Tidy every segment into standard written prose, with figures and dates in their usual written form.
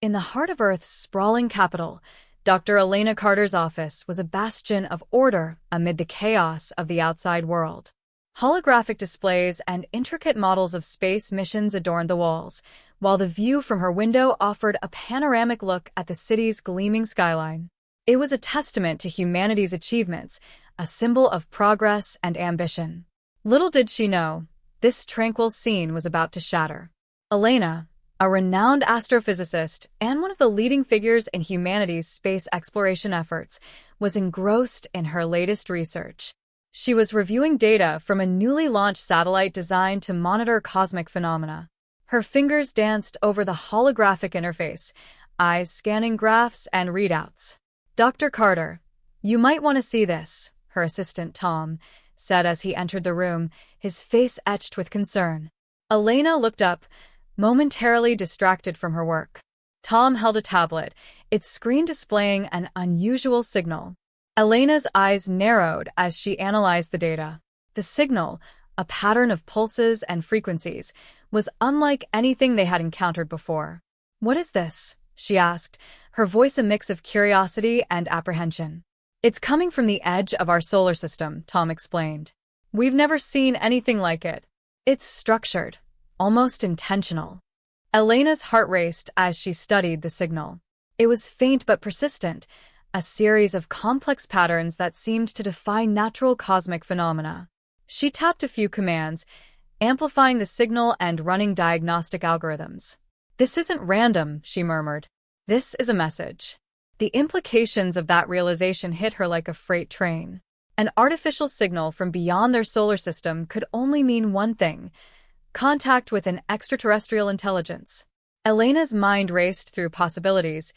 In the heart of Earth's sprawling capital, Dr. Elena Carter's office was a bastion of order amid the chaos of the outside world. Holographic displays and intricate models of space missions adorned the walls, while the view from her window offered a panoramic look at the city's gleaming skyline. It was a testament to humanity's achievements, a symbol of progress and ambition. Little did she know, this tranquil scene was about to shatter. Elena, a renowned astrophysicist and one of the leading figures in humanity's space exploration efforts, was engrossed in her latest research. She was reviewing data from a newly launched satellite designed to monitor cosmic phenomena. Her fingers danced over the holographic interface, eyes scanning graphs and readouts. "Dr. Carter, you might want to see this," her assistant Tom said as he entered the room, his face etched with concern. Elena looked up, momentarily distracted from her work. Tom held a tablet, its screen displaying an unusual signal. Elena's eyes narrowed as she analyzed the data. The signal, a pattern of pulses and frequencies, was unlike anything they had encountered before. "What is this?" she asked, her voice a mix of curiosity and apprehension. "It's coming from the edge of our solar system," Tom explained. "We've never seen anything like it. It's structured, almost intentional." Elena's heart raced as she studied the signal. It was faint but persistent, a series of complex patterns that seemed to defy natural cosmic phenomena. She tapped a few commands, amplifying the signal and running diagnostic algorithms. "This isn't random," she murmured. "This is a message." The implications of that realization hit her like a freight train. An artificial signal from beyond their solar system could only mean one thing: contact with an extraterrestrial intelligence. Elena's mind raced through possibilities,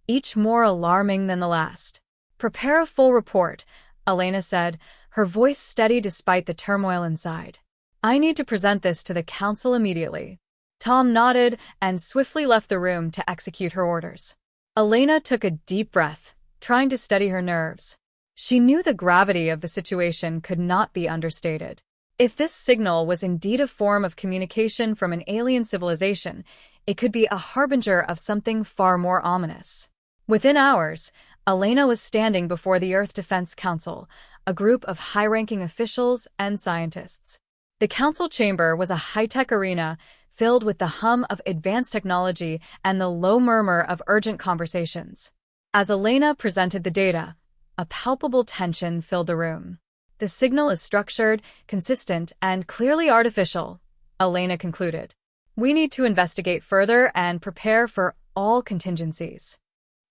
each more alarming than the last. "Prepare a full report," Elena said, her voice steady despite the turmoil inside. "I need to present this to the council immediately." Tom nodded and swiftly left the room to execute her orders. Elena took a deep breath, trying to steady her nerves. She knew the gravity of the situation could not be understated. If this signal was indeed a form of communication from an alien civilization, it could be a harbinger of something far more ominous. Within hours, Elena was standing before the Earth Defense Council, a group of high-ranking officials and scientists. The council chamber was a high-tech arena filled with the hum of advanced technology and the low murmur of urgent conversations. As Elena presented the data, a palpable tension filled the room. "The signal is structured, consistent, and clearly artificial," Elena concluded. "We need to investigate further and prepare for all contingencies."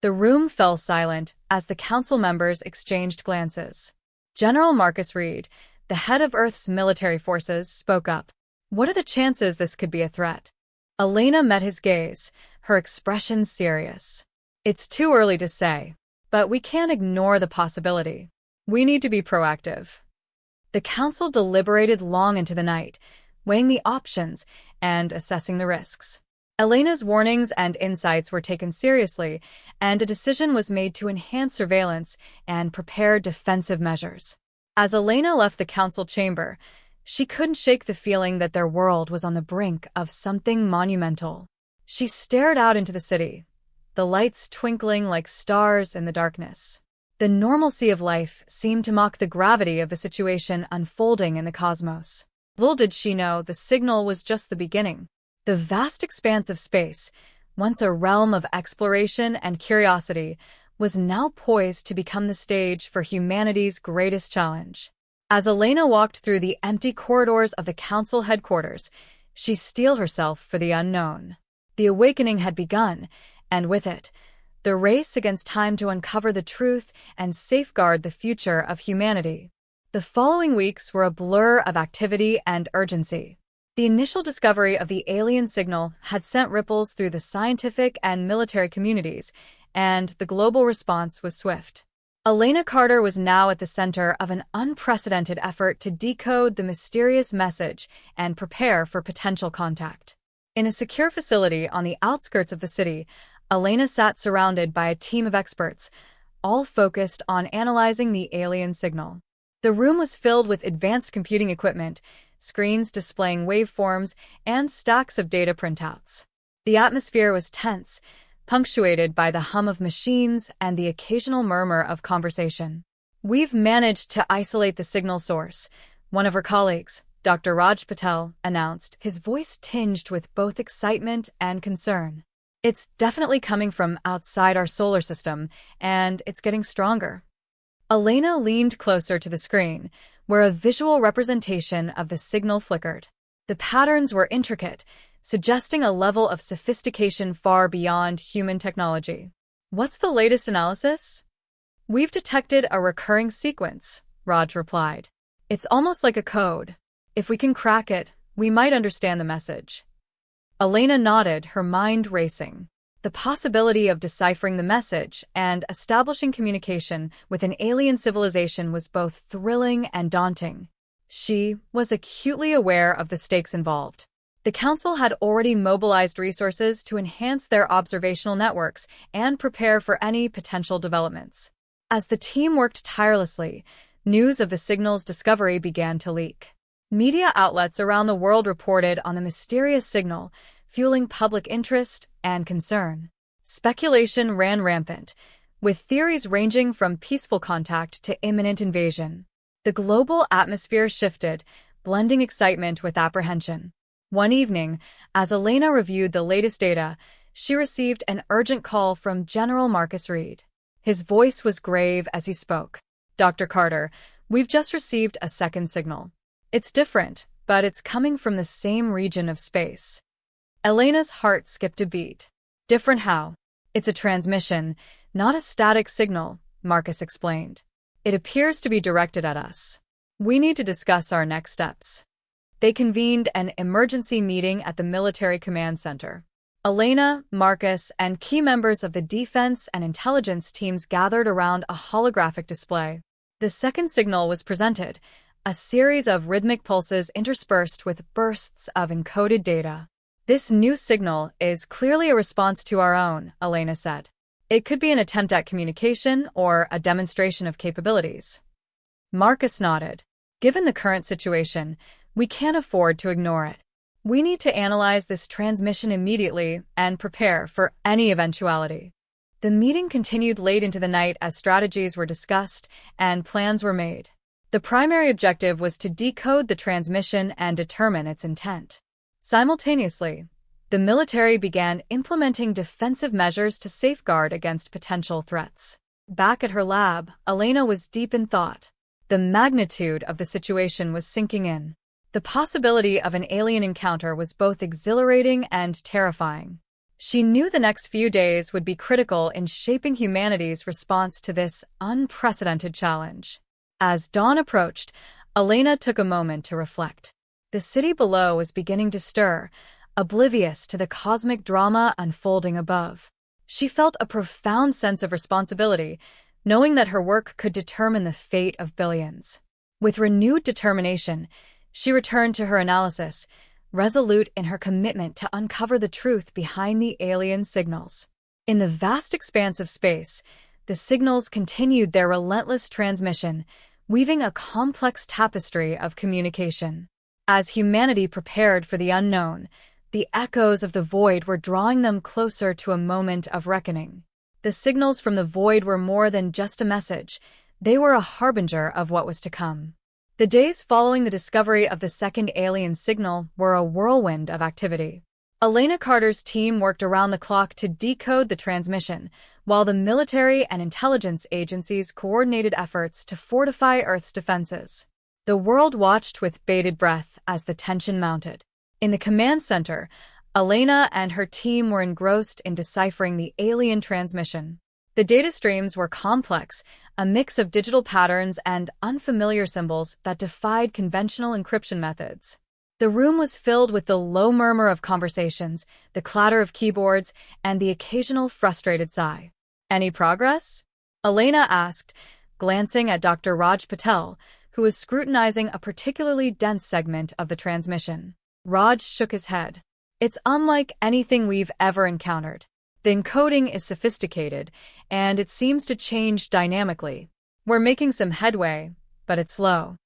The room fell silent as the council members exchanged glances. General Marcus Reed, the head of Earth's military forces, spoke up. "What are the chances this could be a threat?" Elena met his gaze, her expression serious. "It's too early to say, but we can't ignore the possibility. We need to be proactive." The council deliberated long into the night, weighing the options and assessing the risks. Elena's warnings and insights were taken seriously, and a decision was made to enhance surveillance and prepare defensive measures. As Elena left the council chamber, she couldn't shake the feeling that their world was on the brink of something monumental. She stared out into the city, the lights twinkling like stars in the darkness. The normalcy of life seemed to mock the gravity of the situation unfolding in the cosmos. Little did she know the signal was just the beginning. The vast expanse of space, once a realm of exploration and curiosity, was now poised to become the stage for humanity's greatest challenge. As Elena walked through the empty corridors of the council headquarters, she steeled herself for the unknown. The awakening had begun, and with it, the race against time to uncover the truth and safeguard the future of humanity. The following weeks were a blur of activity and urgency. The initial discovery of the alien signal had sent ripples through the scientific and military communities, and the global response was swift. Elena Carter was now at the center of an unprecedented effort to decode the mysterious message and prepare for potential contact. In a secure facility on the outskirts of the city, Elena sat surrounded by a team of experts, all focused on analyzing the alien signal. The room was filled with advanced computing equipment, screens displaying waveforms, and stacks of data printouts. The atmosphere was tense, punctuated by the hum of machines and the occasional murmur of conversation. "We've managed to isolate the signal source," one of her colleagues, Dr. Raj Patel, announced, his voice tinged with both excitement and concern. "It's definitely coming from outside our solar system, and it's getting stronger." Elena leaned closer to the screen, where a visual representation of the signal flickered. The patterns were intricate, suggesting a level of sophistication far beyond human technology. "What's the latest analysis?" "We've detected a recurring sequence," Raj replied. "It's almost like a code. If we can crack it, we might understand the message." Elena nodded, her mind racing. The possibility of deciphering the message and establishing communication with an alien civilization was both thrilling and daunting. She was acutely aware of the stakes involved. The Council had already mobilized resources to enhance their observational networks and prepare for any potential developments. As the team worked tirelessly, news of the signal's discovery began to leak. Media outlets around the world reported on the mysterious signal, fueling public interest and concern. Speculation ran rampant, with theories ranging from peaceful contact to imminent invasion. The global atmosphere shifted, blending excitement with apprehension. One evening, as Elena reviewed the latest data, she received an urgent call from General Marcus Reed. His voice was grave as he spoke. "Dr. Carter, we've just received a second signal. It's different, but it's coming from the same region of space." Elena's heart skipped a beat. "Different how?" "It's a transmission, not a static signal," Marcus explained. "It appears to be directed at us. We need to discuss our next steps." They convened an emergency meeting at the military command center. Elena, Marcus, and key members of the defense and intelligence teams gathered around a holographic display. The second signal was presented, a series of rhythmic pulses interspersed with bursts of encoded data. "This new signal is clearly a response to our own," Elena said. "It could be an attempt at communication or a demonstration of capabilities." Marcus nodded. "Given the current situation, we can't afford to ignore it. We need to analyze this transmission immediately and prepare for any eventuality." The meeting continued late into the night as strategies were discussed and plans were made. The primary objective was to decode the transmission and determine its intent. Simultaneously, the military began implementing defensive measures to safeguard against potential threats. Back at her lab, Elena was deep in thought. The magnitude of the situation was sinking in. The possibility of an alien encounter was both exhilarating and terrifying. She knew the next few days would be critical in shaping humanity's response to this unprecedented challenge. As dawn approached, Elena took a moment to reflect. The city below was beginning to stir, oblivious to the cosmic drama unfolding above. She felt a profound sense of responsibility, knowing that her work could determine the fate of billions. With renewed determination, she returned to her analysis, resolute in her commitment to uncover the truth behind the alien signals. In the vast expanse of space, the signals continued their relentless transmission, weaving a complex tapestry of communication. As humanity prepared for the unknown, the echoes of the void were drawing them closer to a moment of reckoning. The signals from the void were more than just a message. They were a harbinger of what was to come. The days following the discovery of the second alien signal were a whirlwind of activity. Elena Carter's team worked around the clock to decode the transmission, while the military and intelligence agencies coordinated efforts to fortify Earth's defenses. The world watched with bated breath as the tension mounted. In the command center, Elena and her team were engrossed in deciphering the alien transmission. The data streams were complex, a mix of digital patterns and unfamiliar symbols that defied conventional encryption methods. The room was filled with the low murmur of conversations, the clatter of keyboards, and the occasional frustrated sigh. "Any progress?" Elena asked, glancing at Dr. Raj Patel, who was scrutinizing a particularly dense segment of the transmission. Raj shook his head. "It's unlike anything we've ever encountered. The encoding is sophisticated, and it seems to change dynamically. We're making some headway, but it's slow."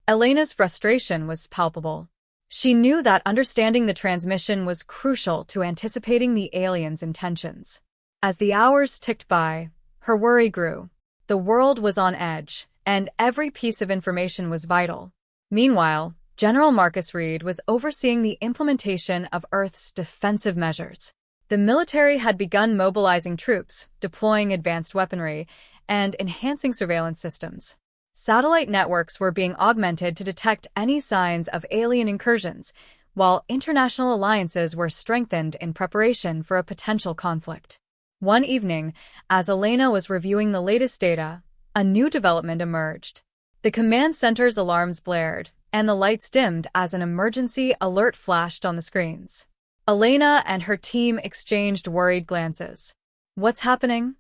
Elena's frustration was palpable. She knew that understanding the transmission was crucial to anticipating the aliens' intentions. As the hours ticked by, her worry grew. The world was on edge, and every piece of information was vital. Meanwhile, General Marcus Reed was overseeing the implementation of Earth's defensive measures. The military had begun mobilizing troops, deploying advanced weaponry, and enhancing surveillance systems. Satellite networks were being augmented to detect any signs of alien incursions, while international alliances were strengthened in preparation for a potential conflict. One evening, as Elena was reviewing the latest data, a new development emerged. The command center's alarms blared, and the lights dimmed as an emergency alert flashed on the screens. Elena and her team exchanged worried glances. "What's happening?"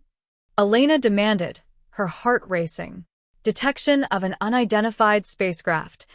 Elena demanded, her heart racing. "Detection of an unidentified spacecraft,"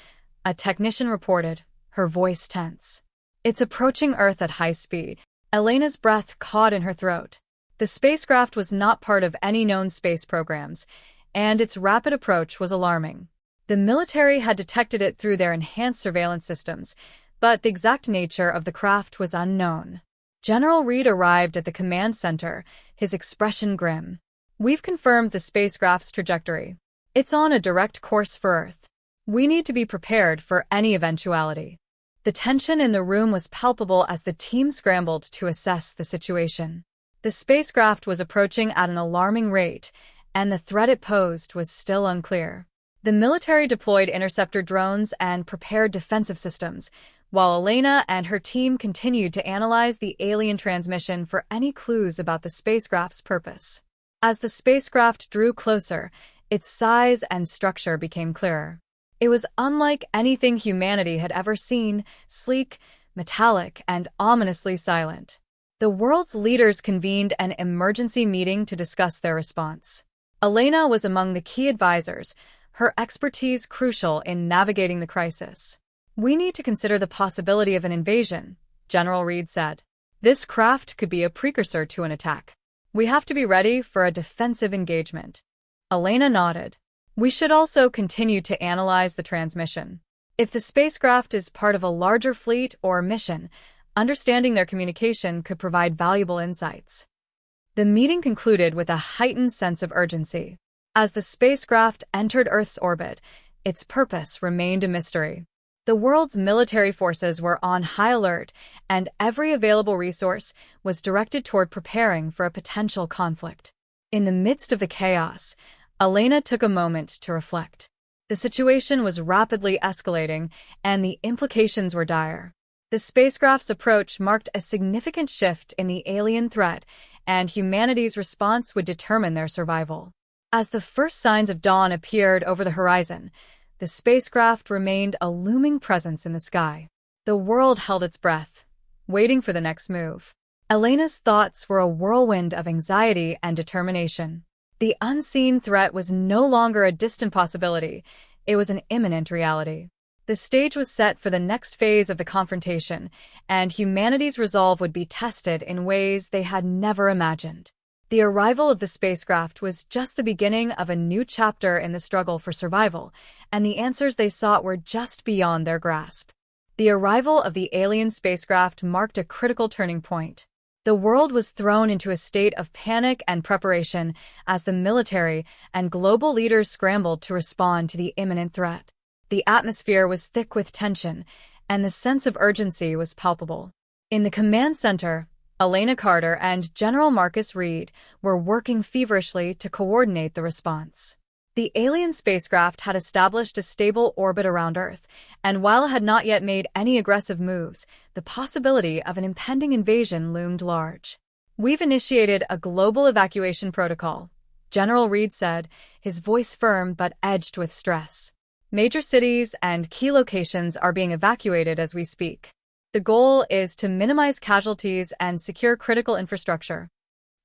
a technician reported, her voice tense. "It's approaching Earth at high speed." Elena's breath caught in her throat. The spacecraft was not part of any known space programs, and its rapid approach was alarming. The military had detected it through their enhanced surveillance systems, but the exact nature of the craft was unknown. General Reed arrived at the command center, his expression grim. "We've confirmed the spacecraft's trajectory. It's on a direct course for Earth. We need to be prepared for any eventuality." The tension in the room was palpable as the team scrambled to assess the situation. The spacecraft was approaching at an alarming rate, and the threat it posed was still unclear. The military deployed interceptor drones and prepared defensive systems, while Elena and her team continued to analyze the alien transmission for any clues about the spacecraft's purpose. As the spacecraft drew closer, its size and structure became clearer. It was unlike anything humanity had ever seen, sleek, metallic, and ominously silent. The world's leaders convened an emergency meeting to discuss their response. Elena was among the key advisors, her expertise crucial in navigating the crisis. "We need to consider the possibility of an invasion," General Reed said. "This craft could be a precursor to an attack. We have to be ready for a defensive engagement." Elena nodded. "We should also continue to analyze the transmission. If the spacecraft is part of a larger fleet or mission, understanding their communication could provide valuable insights." The meeting concluded with a heightened sense of urgency. As the spacecraft entered Earth's orbit, its purpose remained a mystery. The world's military forces were on high alert, and every available resource was directed toward preparing for a potential conflict. In the midst of the chaos, Elena took a moment to reflect. The situation was rapidly escalating, and the implications were dire. The spacecraft's approach marked a significant shift in the alien threat, and humanity's response would determine their survival. As the first signs of dawn appeared over the horizon, the spacecraft remained a looming presence in the sky. The world held its breath, waiting for the next move. Elena's thoughts were a whirlwind of anxiety and determination. The unseen threat was no longer a distant possibility, it was an imminent reality. The stage was set for the next phase of the confrontation, and humanity's resolve would be tested in ways they had never imagined. The arrival of the spacecraft was just the beginning of a new chapter in the struggle for survival, and the answers they sought were just beyond their grasp. The arrival of the alien spacecraft marked a critical turning point. The world was thrown into a state of panic and preparation as the military and global leaders scrambled to respond to the imminent threat. The atmosphere was thick with tension, and the sense of urgency was palpable. In the command center, Elena Carter and General Marcus Reed were working feverishly to coordinate the response. The alien spacecraft had established a stable orbit around Earth, and while it had not yet made any aggressive moves, the possibility of an impending invasion loomed large. "We've initiated a global evacuation protocol," General Reed said, his voice firm but edged with stress. "Major cities and key locations are being evacuated as we speak. The goal is to minimize casualties and secure critical infrastructure."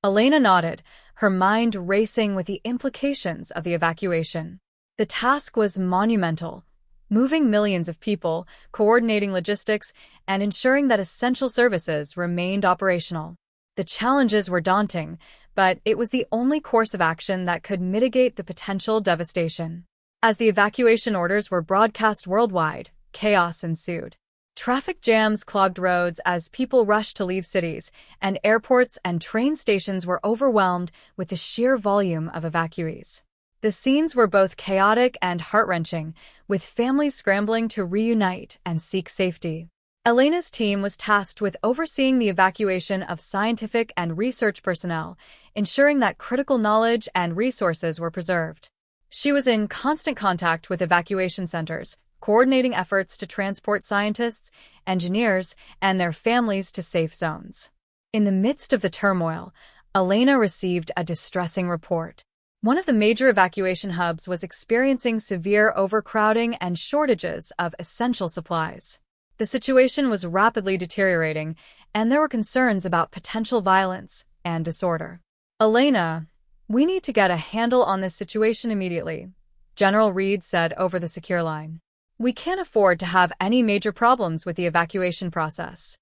Elena nodded, her mind racing with the implications of the evacuation. The task was monumental, moving millions of people, coordinating logistics, and ensuring that essential services remained operational. The challenges were daunting, but it was the only course of action that could mitigate the potential devastation. As the evacuation orders were broadcast worldwide, chaos ensued. Traffic jams clogged roads as people rushed to leave cities, and airports and train stations were overwhelmed with the sheer volume of evacuees. The scenes were both chaotic and heart-wrenching, with families scrambling to reunite and seek safety. Elena's team was tasked with overseeing the evacuation of scientific and research personnel, ensuring that critical knowledge and resources were preserved. She was in constant contact with evacuation centers, coordinating efforts to transport scientists, engineers, and their families to safe zones. In the midst of the turmoil, Elena received a distressing report. One of the major evacuation hubs was experiencing severe overcrowding and shortages of essential supplies. The situation was rapidly deteriorating, and there were concerns about potential violence and disorder. "Elena, we need to get a handle on this situation immediately," General Reed said over the secure line. "We can't afford to have any major problems with the evacuation process."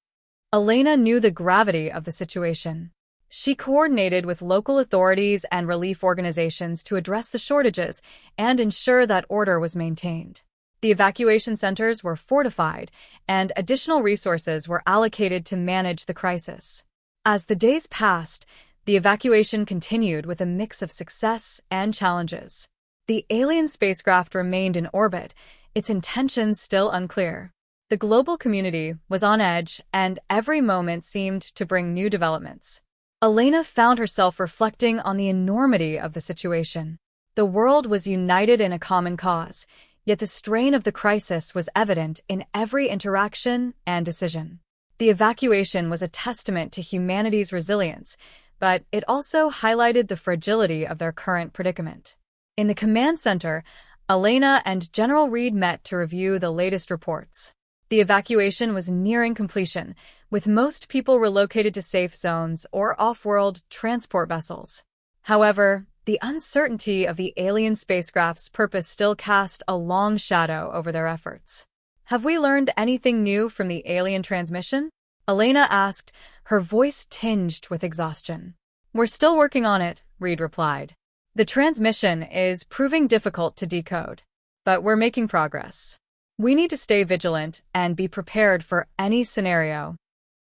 Elena knew the gravity of the situation. She coordinated with local authorities and relief organizations to address the shortages and ensure that order was maintained. The evacuation centers were fortified, and additional resources were allocated to manage the crisis. As the days passed, the evacuation continued with a mix of success and challenges. The alien spacecraft remained in orbit, its intentions still unclear. The global community was on edge, and every moment seemed to bring new developments. Elena found herself reflecting on the enormity of the situation. The world was united in a common cause, yet the strain of the crisis was evident in every interaction and decision. The evacuation was a testament to humanity's resilience, but it also highlighted the fragility of their current predicament. In the command center, Elena and General Reed met to review the latest reports. The evacuation was nearing completion, with most people relocated to safe zones or off-world transport vessels. However, the uncertainty of the alien spacecraft's purpose still cast a long shadow over their efforts. "Have we learned anything new from the alien transmission?" Elena asked, her voice tinged with exhaustion. "We're still working on it," Reed replied. "The transmission is proving difficult to decode, but we're making progress. We need to stay vigilant and be prepared for any scenario."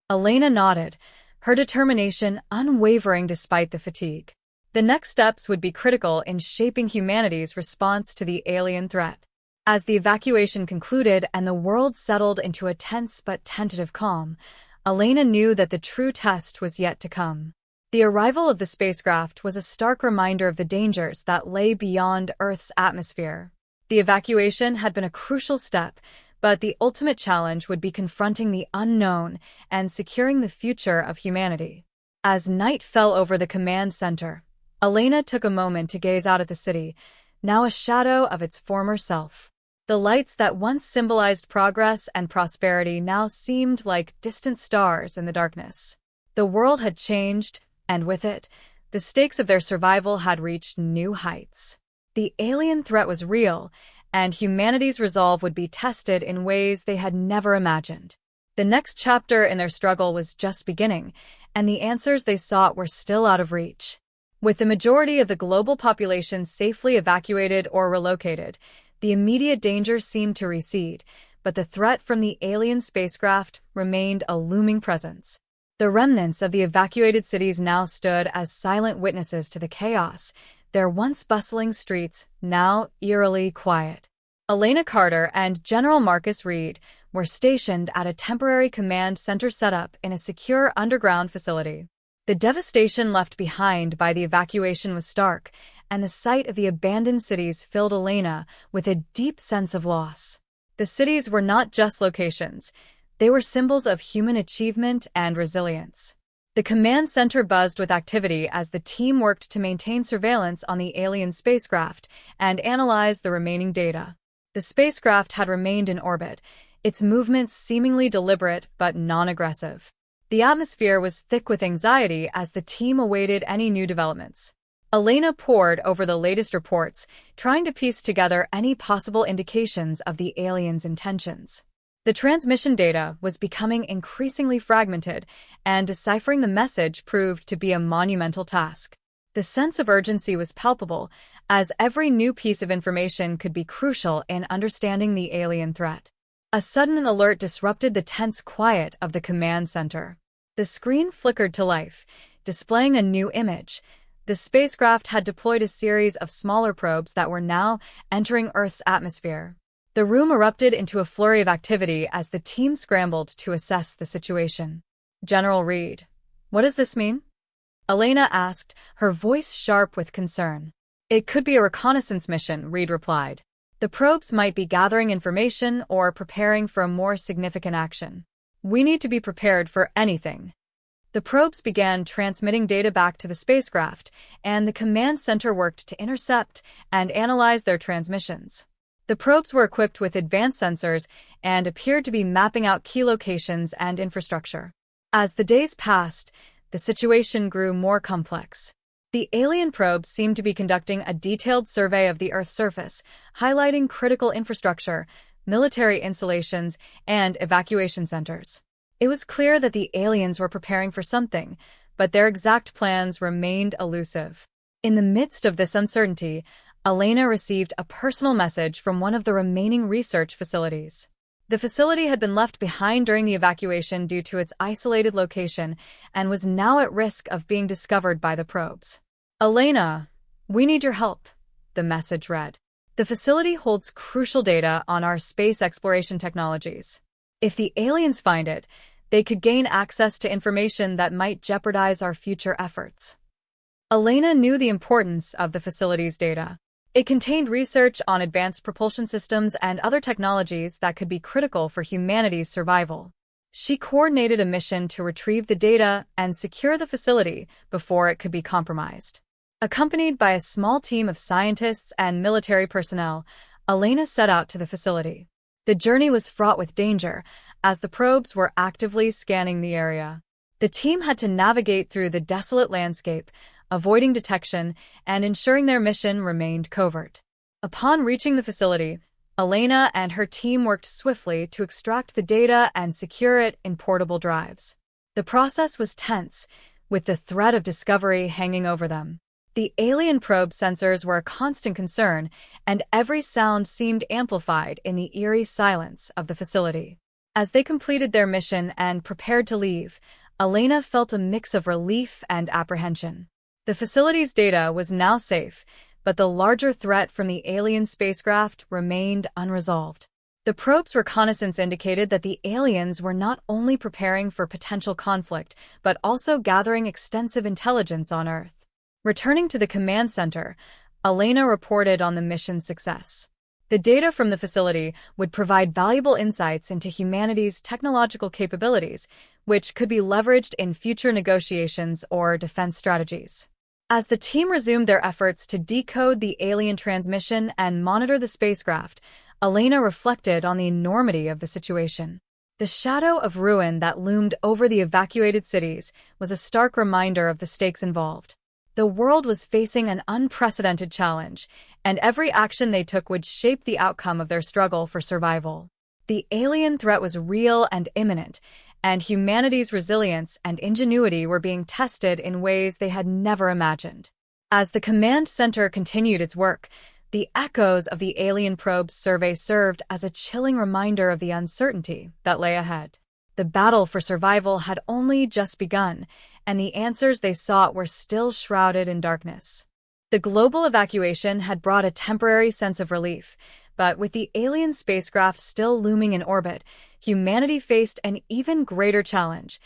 Elena nodded, her determination unwavering despite the fatigue. The next steps would be critical in shaping humanity's response to the alien threat. As the evacuation concluded and the world settled into a tense but tentative calm, Elena knew that the true test was yet to come. The arrival of the spacecraft was a stark reminder of the dangers that lay beyond Earth's atmosphere. The evacuation had been a crucial step, but the ultimate challenge would be confronting the unknown and securing the future of humanity. As night fell over the command center, Elena took a moment to gaze out at the city, now a shadow of its former self. The lights that once symbolized progress and prosperity now seemed like distant stars in the darkness. The world had changed, and with it, the stakes of their survival had reached new heights. The alien threat was real, and humanity's resolve would be tested in ways they had never imagined. The next chapter in their struggle was just beginning, and the answers they sought were still out of reach. With the majority of the global population safely evacuated or relocated, the immediate danger seemed to recede, but the threat from the alien spacecraft remained a looming presence. The remnants of the evacuated cities now stood as silent witnesses to the chaos, their once bustling streets now eerily quiet. Elena Carter and General Marcus Reed were stationed at a temporary command center set up in a secure underground facility. The devastation left behind by the evacuation was stark, and the sight of the abandoned cities filled Elena with a deep sense of loss. The cities were not just locations. They were symbols of human achievement and resilience. The command center buzzed with activity as the team worked to maintain surveillance on the alien spacecraft and analyze the remaining data. The spacecraft had remained in orbit, its movements seemingly deliberate but non-aggressive. The atmosphere was thick with anxiety as the team awaited any new developments. Elena pored over the latest reports, trying to piece together any possible indications of the aliens' intentions. The transmission data was becoming increasingly fragmented, and deciphering the message proved to be a monumental task. The sense of urgency was palpable, as every new piece of information could be crucial in understanding the alien threat. A sudden alert disrupted the tense quiet of the command center. The screen flickered to life, displaying a new image. The spacecraft had deployed a series of smaller probes that were now entering Earth's atmosphere. The room erupted into a flurry of activity as the team scrambled to assess the situation. General Reed, what does this mean? Elena asked, her voice sharp with concern. It could be a reconnaissance mission, Reed replied. The probes might be gathering information or preparing for a more significant action. We need to be prepared for anything. The probes began transmitting data back to the spacecraft, and the command center worked to intercept and analyze their transmissions. The probes were equipped with advanced sensors and appeared to be mapping out key locations and infrastructure. As the days passed, the situation grew more complex. The alien probes seemed to be conducting a detailed survey of the Earth's surface, highlighting critical infrastructure, military installations, and evacuation centers. It was clear that the aliens were preparing for something, but their exact plans remained elusive. In the midst of this uncertainty, Elena received a personal message from one of the remaining research facilities. The facility had been left behind during the evacuation due to its isolated location and was now at risk of being discovered by the probes. Elena, we need your help, the message read. The facility holds crucial data on our space exploration technologies. If the aliens find it, they could gain access to information that might jeopardize our future efforts. Elena knew the importance of the facility's data. It contained research on advanced propulsion systems and other technologies that could be critical for humanity's survival. She coordinated a mission to retrieve the data and secure the facility before it could be compromised. Accompanied by a small team of scientists and military personnel, Elena set out to the facility. The journey was fraught with danger, as the probes were actively scanning the area. The team had to navigate through the desolate landscape, avoiding detection and ensuring their mission remained covert. Upon reaching the facility, Elena and her team worked swiftly to extract the data and secure it in portable drives. The process was tense, with the threat of discovery hanging over them. The alien probe sensors were a constant concern, and every sound seemed amplified in the eerie silence of the facility. As they completed their mission and prepared to leave, Elena felt a mix of relief and apprehension. The facility's data was now safe, but the larger threat from the alien spacecraft remained unresolved. The probe's reconnaissance indicated that the aliens were not only preparing for potential conflict, but also gathering extensive intelligence on Earth. Returning to the command center, Elena reported on the mission's success. The data from the facility would provide valuable insights into humanity's technological capabilities, which could be leveraged in future negotiations or defense strategies. As the team resumed their efforts to decode the alien transmission and monitor the spacecraft, Elena reflected on the enormity of the situation. The shadow of ruin that loomed over the evacuated cities was a stark reminder of the stakes involved. The world was facing an unprecedented challenge, and every action they took would shape the outcome of their struggle for survival. The alien threat was real and imminent, and humanity's resilience and ingenuity were being tested in ways they had never imagined. As the command center continued its work, the echoes of the alien probe's survey served as a chilling reminder of the uncertainty that lay ahead. The battle for survival had only just begun, and the answers they sought were still shrouded in darkness. The global evacuation had brought a temporary sense of relief, but with the alien spacecraft still looming in orbit, humanity faced an even greater challenge,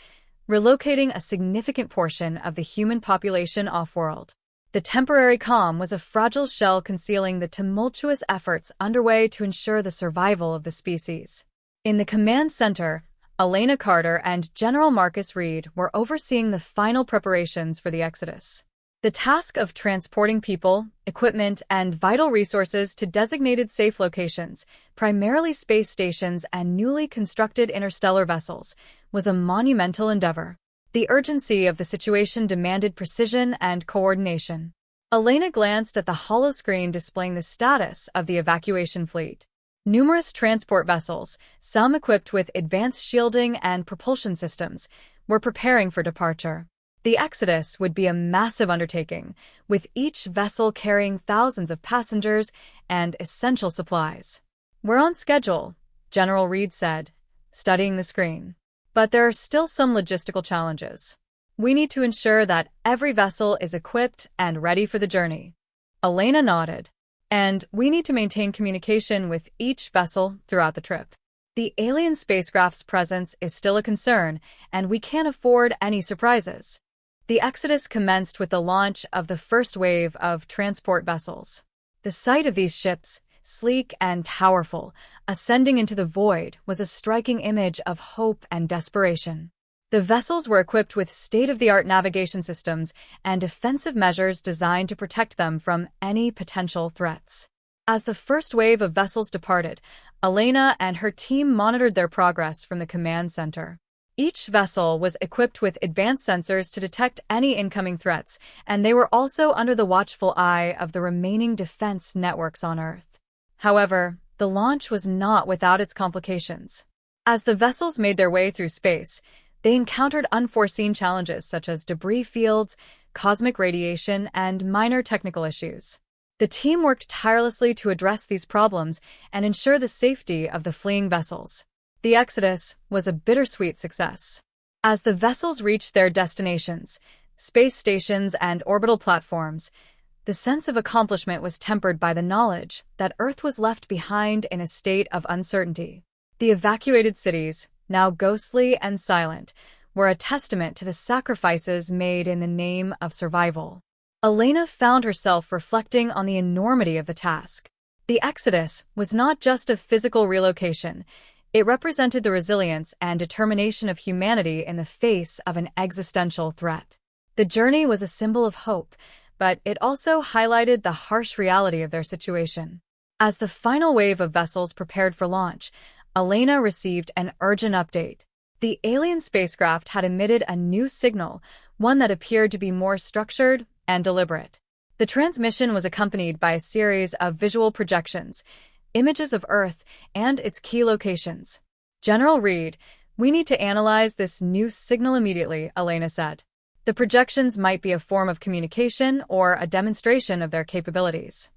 relocating a significant portion of the human population off-world. The temporary calm was a fragile shell concealing the tumultuous efforts underway to ensure the survival of the species. In the command center, Elena Carter and General Marcus Reed were overseeing the final preparations for the exodus. The task of transporting people, equipment, and vital resources to designated safe locations, primarily space stations and newly constructed interstellar vessels, was a monumental endeavor. The urgency of the situation demanded precision and coordination. Elena glanced at the holoscreen displaying the status of the evacuation fleet. Numerous transport vessels, some equipped with advanced shielding and propulsion systems, were preparing for departure. The exodus would be a massive undertaking, with each vessel carrying thousands of passengers and essential supplies. "We're on schedule," General Reed said, studying the screen. But there are still some logistical challenges. We need to ensure that every vessel is equipped and ready for the journey. Elena nodded. And we need to maintain communication with each vessel throughout the trip. The alien spacecraft's presence is still a concern, and we can't afford any surprises. The exodus commenced with the launch of the first wave of transport vessels. The sight of these ships, sleek and powerful, ascending into the void, was a striking image of hope and desperation. The vessels were equipped with state-of-the-art navigation systems and defensive measures designed to protect them from any potential threats. As the first wave of vessels departed, Elena and her team monitored their progress from the command center. Each vessel was equipped with advanced sensors to detect any incoming threats, and they were also under the watchful eye of the remaining defense networks on Earth. However, the launch was not without its complications. As the vessels made their way through space, they encountered unforeseen challenges such as debris fields, cosmic radiation, and minor technical issues. The team worked tirelessly to address these problems and ensure the safety of the fleeing vessels. The exodus was a bittersweet success. As the vessels reached their destinations, space stations and orbital platforms, the sense of accomplishment was tempered by the knowledge that Earth was left behind in a state of uncertainty. The evacuated cities, now ghostly and silent, were a testament to the sacrifices made in the name of survival. Elena found herself reflecting on the enormity of the task. The exodus was not just a physical relocation. It represented the resilience and determination of humanity in the face of an existential threat. The journey was a symbol of hope, but it also highlighted the harsh reality of their situation. As the final wave of vessels prepared for launch, Elena received an urgent update. The alien spacecraft had emitted a new signal, one that appeared to be more structured and deliberate. The transmission was accompanied by a series of visual projections, images of Earth, and its key locations. General Reed, we need to analyze this new signal immediately, Elena said. The projections might be a form of communication or a demonstration of their capabilities.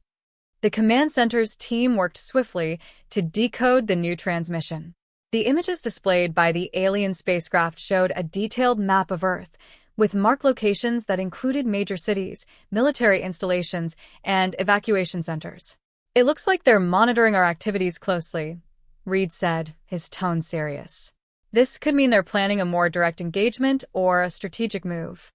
The command center's team worked swiftly to decode the new transmission. The images displayed by the alien spacecraft showed a detailed map of Earth, with marked locations that included major cities, military installations, and evacuation centers. It looks like they're monitoring our activities closely, Reed said, his tone serious. This could mean they're planning a more direct engagement or a strategic move.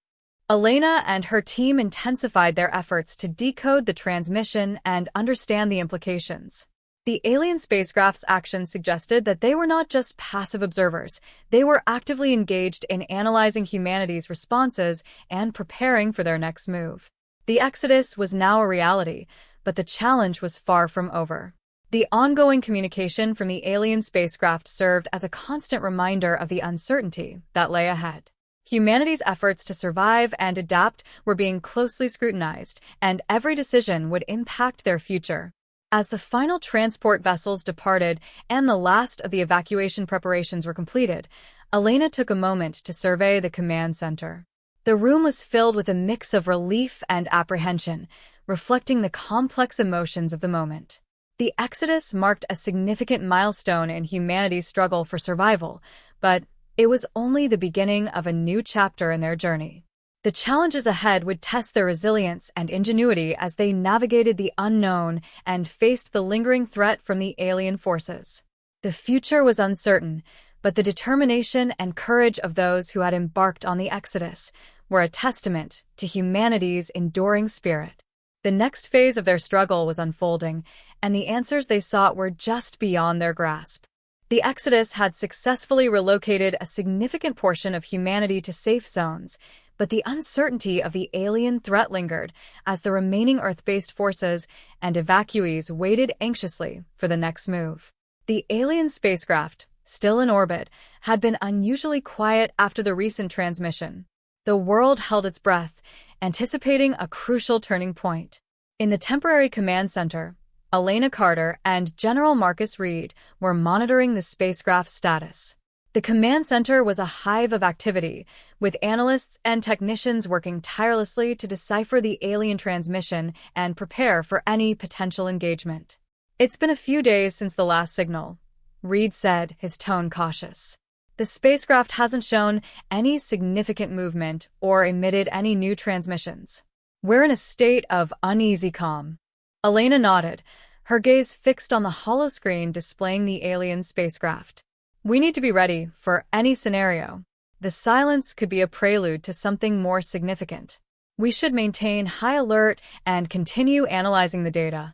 Elena and her team intensified their efforts to decode the transmission and understand the implications. The alien spacecraft's actions suggested that they were not just passive observers, they were actively engaged in analyzing humanity's responses and preparing for their next move. The exodus was now a reality, but the challenge was far from over. The ongoing communication from the alien spacecraft served as a constant reminder of the uncertainty that lay ahead. Humanity's efforts to survive and adapt were being closely scrutinized, and every decision would impact their future. As the final transport vessels departed and the last of the evacuation preparations were completed, Elena took a moment to survey the command center. The room was filled with a mix of relief and apprehension, reflecting the complex emotions of the moment. The exodus marked a significant milestone in humanity's struggle for survival, but it was only the beginning of a new chapter in their journey. The challenges ahead would test their resilience and ingenuity as they navigated the unknown and faced the lingering threat from the alien forces. The future was uncertain, but the determination and courage of those who had embarked on the exodus were a testament to humanity's enduring spirit. The next phase of their struggle was unfolding, and the answers they sought were just beyond their grasp. The exodus had successfully relocated a significant portion of humanity to safe zones, but the uncertainty of the alien threat lingered as the remaining Earth-based forces and evacuees waited anxiously for the next move. The alien spacecraft, still in orbit, had been unusually quiet after the recent transmission. The world held its breath, anticipating a crucial turning point. In the temporary command center, Elena Carter and General Marcus Reed were monitoring the spacecraft's status. The command center was a hive of activity, with analysts and technicians working tirelessly to decipher the alien transmission and prepare for any potential engagement. It's been a few days since the last signal, Reed said, his tone cautious. The spacecraft hasn't shown any significant movement or emitted any new transmissions. We're in a state of uneasy calm. Elena nodded, her gaze fixed on the holoscreen displaying the alien spacecraft. We need to be ready for any scenario. The silence could be a prelude to something more significant. We should maintain high alert and continue analyzing the data.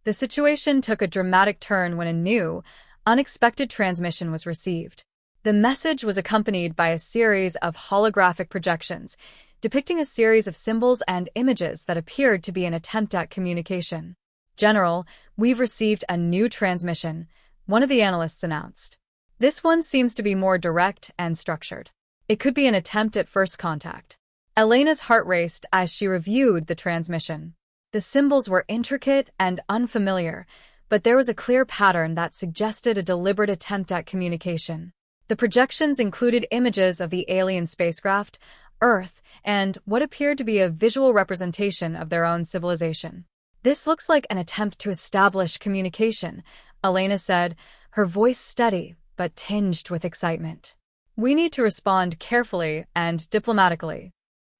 The situation took a dramatic turn when a new, unexpected transmission was received. The message was accompanied by a series of holographic projections, depicting a series of symbols and images that appeared to be an attempt at communication. "General, we've received a new transmission," one of the analysts announced. "This one seems to be more direct and structured. It could be an attempt at first contact." Elena's heart raced as she reviewed the transmission. The symbols were intricate and unfamiliar, but there was a clear pattern that suggested a deliberate attempt at communication. The projections included images of the alien spacecraft, Earth, and what appeared to be a visual representation of their own civilization. "This looks like an attempt to establish communication," Elena said, her voice steady but tinged with excitement. "We need to respond carefully and diplomatically."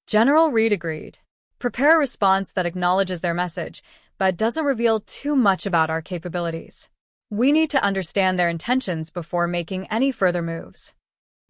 General Reed agreed. "Prepare a response that acknowledges their message, but doesn't reveal too much about our capabilities. We need to understand their intentions before making any further moves."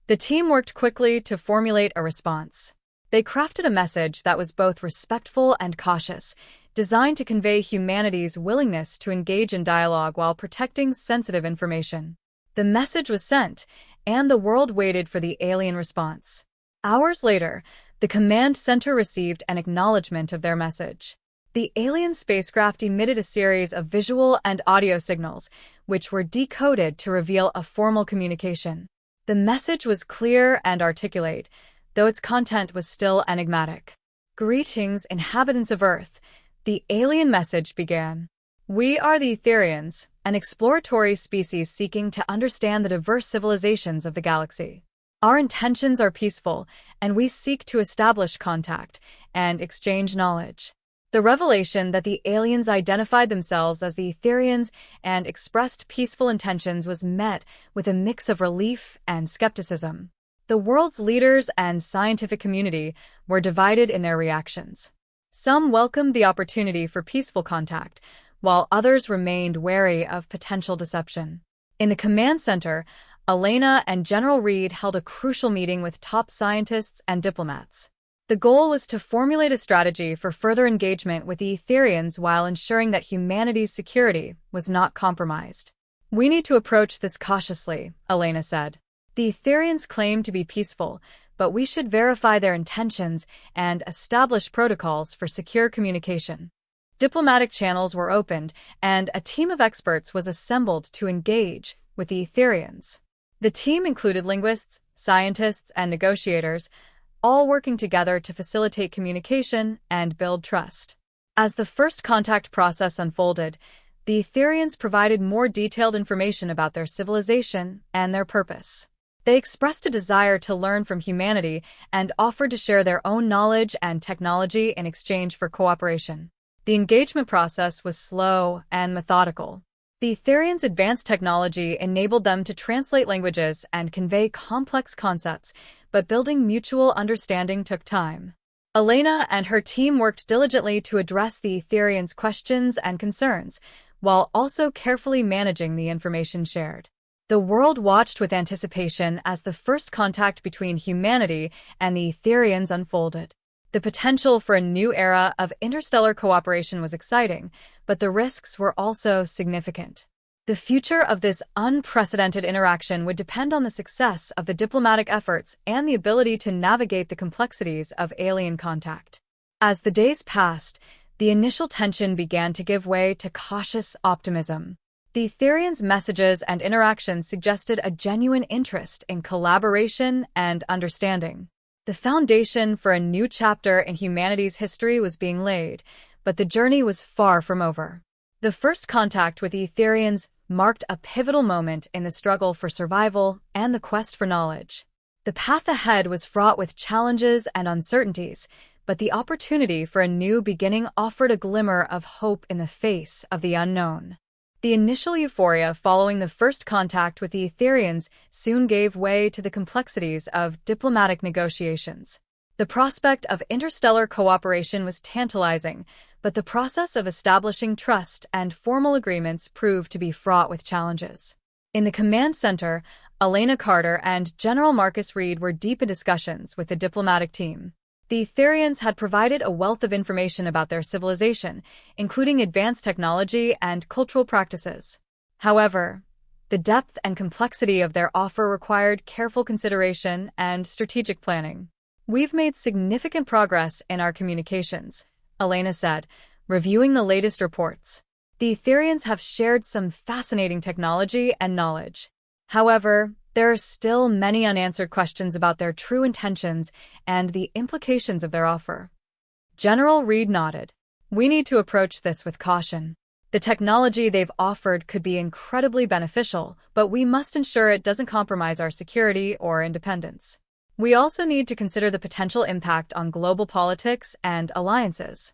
The team worked quickly to formulate a response. They crafted a message that was both respectful and cautious, designed to convey humanity's willingness to engage in dialogue while protecting sensitive information. The message was sent, and the world waited for the alien response. Hours later, the command center received an acknowledgement of their message. The alien spacecraft emitted a series of visual and audio signals, which were decoded to reveal a formal communication. The message was clear and articulate, though its content was still enigmatic. "Greetings, inhabitants of Earth," the alien message began. "We are the Etherians, an exploratory species seeking to understand the diverse civilizations of the galaxy. Our intentions are peaceful, and we seek to establish contact and exchange knowledge." The revelation that the aliens identified themselves as the Etherians and expressed peaceful intentions was met with a mix of relief and skepticism. The world's leaders and scientific community were divided in their reactions. Some welcomed the opportunity for peaceful contact, while others remained wary of potential deception. In the command center, Elena and General Reed held a crucial meeting with top scientists and diplomats. The goal was to formulate a strategy for further engagement with the Etherians while ensuring that humanity's security was not compromised. "We need to approach this cautiously," Elena said. "The Etherians claim to be peaceful, but we should verify their intentions and establish protocols for secure communication." Diplomatic channels were opened, and a team of experts was assembled to engage with the Etherians. The team included linguists, scientists, and negotiators, all working together to facilitate communication and build trust. As the first contact process unfolded, the Etherians provided more detailed information about their civilization and their purpose. They expressed a desire to learn from humanity and offered to share their own knowledge and technology in exchange for cooperation. The engagement process was slow and methodical. The Etherians' advanced technology enabled them to translate languages and convey complex concepts, but building mutual understanding took time. Elena and her team worked diligently to address the Etherians' questions and concerns, while also carefully managing the information shared. The world watched with anticipation as the first contact between humanity and the Etherians unfolded. The potential for a new era of interstellar cooperation was exciting, but the risks were also significant. The future of this unprecedented interaction would depend on the success of the diplomatic efforts and the ability to navigate the complexities of alien contact. As the days passed, the initial tension began to give way to cautious optimism. The Etherians' messages and interactions suggested a genuine interest in collaboration and understanding. The foundation for a new chapter in humanity's history was being laid, but the journey was far from over. The first contact with the Etherians marked a pivotal moment in the struggle for survival and the quest for knowledge. The path ahead was fraught with challenges and uncertainties, but the opportunity for a new beginning offered a glimmer of hope in the face of the unknown. The initial euphoria following the first contact with the Etherians soon gave way to the complexities of diplomatic negotiations. The prospect of interstellar cooperation was tantalizing, but the process of establishing trust and formal agreements proved to be fraught with challenges. In the command center, Elena Carter and General Marcus Reed were deep in discussions with the diplomatic team. The Etherians had provided a wealth of information about their civilization, including advanced technology and cultural practices. However, the depth and complexity of their offer required careful consideration and strategic planning. "We've made significant progress in our communications," Elena said, reviewing the latest reports. "The Etherians have shared some fascinating technology and knowledge. However, there are still many unanswered questions about their true intentions and the implications of their offer." General Reed nodded. "We need to approach this with caution. The technology they've offered could be incredibly beneficial, but we must ensure it doesn't compromise our security or independence. We also need to consider the potential impact on global politics and alliances."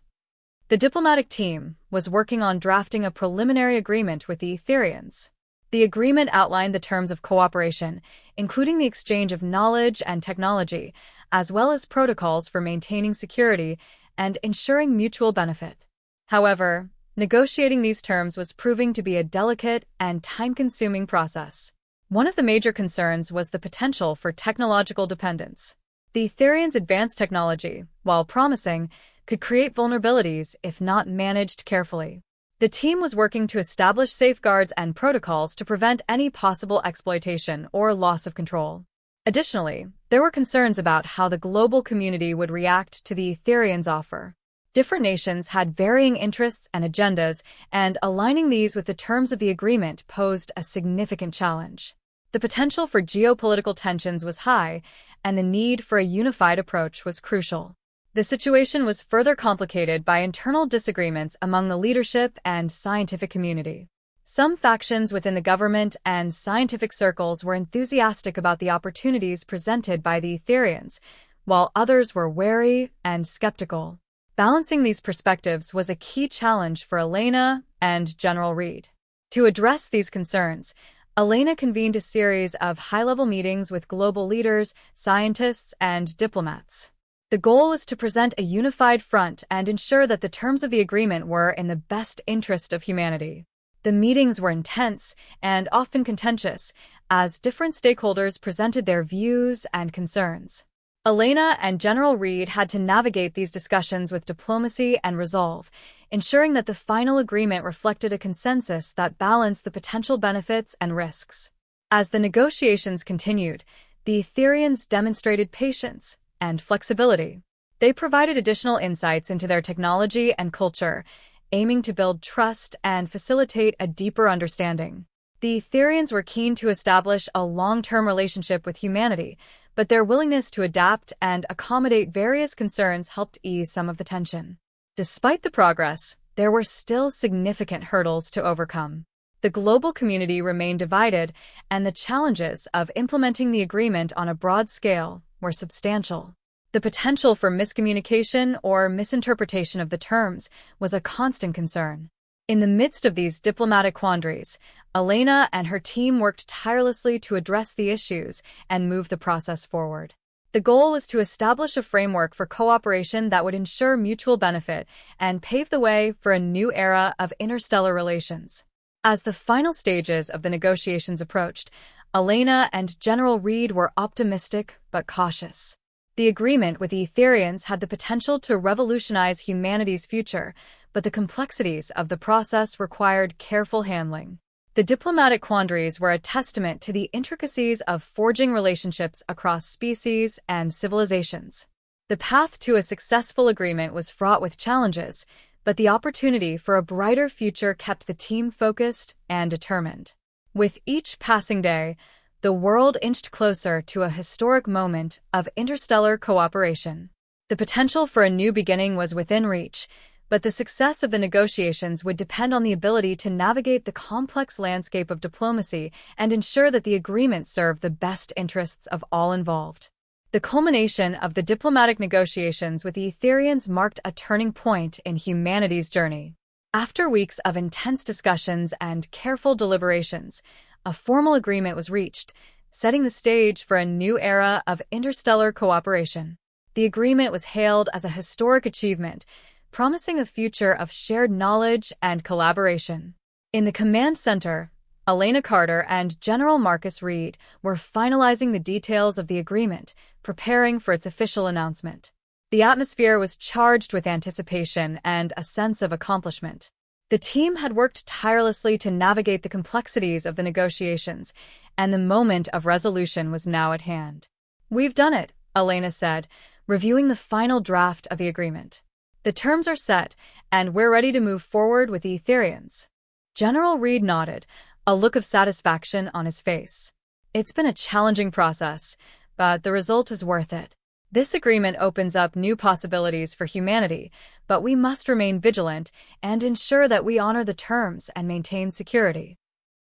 The diplomatic team was working on drafting a preliminary agreement with the Etherians. The agreement outlined the terms of cooperation, including the exchange of knowledge and technology, as well as protocols for maintaining security and ensuring mutual benefit. However, negotiating these terms was proving to be a delicate and time-consuming process. One of the major concerns was the potential for technological dependence. The Etherians' advanced technology, while promising, could create vulnerabilities if not managed carefully. The team was working to establish safeguards and protocols to prevent any possible exploitation or loss of control. Additionally, there were concerns about how the global community would react to the Etherians' offer. Different nations had varying interests and agendas, and aligning these with the terms of the agreement posed a significant challenge. The potential for geopolitical tensions was high, and the need for a unified approach was crucial. The situation was further complicated by internal disagreements among the leadership and scientific community. Some factions within the government and scientific circles were enthusiastic about the opportunities presented by the Etherians, while others were wary and skeptical. Balancing these perspectives was a key challenge for Elena and General Reed. To address these concerns, Elena convened a series of high-level meetings with global leaders, scientists, and diplomats. The goal was to present a unified front and ensure that the terms of the agreement were in the best interest of humanity. The meetings were intense and often contentious, as different stakeholders presented their views and concerns. Elena and General Reed had to navigate these discussions with diplomacy and resolve, ensuring that the final agreement reflected a consensus that balanced the potential benefits and risks. As the negotiations continued, the Etherians demonstrated patience and flexibility. They provided additional insights into their technology and culture, aiming to build trust and facilitate a deeper understanding. The Etherians were keen to establish a long-term relationship with humanity, but their willingness to adapt and accommodate various concerns helped ease some of the tension. Despite the progress, there were still significant hurdles to overcome. The global community remained divided, and the challenges of implementing the agreement on a broad scale were substantial. The potential for miscommunication or misinterpretation of the terms was a constant concern. In the midst of these diplomatic quandaries, Elena and her team worked tirelessly to address the issues and move the process forward. The goal was to establish a framework for cooperation that would ensure mutual benefit and pave the way for a new era of interstellar relations. As the final stages of the negotiations approached, Elena and General Reed were optimistic but cautious. The agreement with the Etherians had the potential to revolutionize humanity's future, but the complexities of the process required careful handling. The diplomatic quandaries were a testament to the intricacies of forging relationships across species and civilizations. The path to a successful agreement was fraught with challenges, but the opportunity for a brighter future kept the team focused and determined. With each passing day, the world inched closer to a historic moment of interstellar cooperation. The potential for a new beginning was within reach, but the success of the negotiations would depend on the ability to navigate the complex landscape of diplomacy and ensure that the agreement served the best interests of all involved. The culmination of the diplomatic negotiations with the Etherians marked a turning point in humanity's journey. After weeks of intense discussions and careful deliberations, a formal agreement was reached, setting the stage for a new era of interstellar cooperation. The agreement was hailed as a historic achievement, promising a future of shared knowledge and collaboration. In the command center, Elena Carter and General Marcus Reed were finalizing the details of the agreement, preparing for its official announcement. The atmosphere was charged with anticipation and a sense of accomplishment. The team had worked tirelessly to navigate the complexities of the negotiations, and the moment of resolution was now at hand. "We've done it," Elena said, reviewing the final draft of the agreement. "The terms are set, and we're ready to move forward with the Etherians." General Reed nodded, a look of satisfaction on his face. "It's been a challenging process, but the result is worth it. This agreement opens up new possibilities for humanity, but we must remain vigilant and ensure that we honor the terms and maintain security."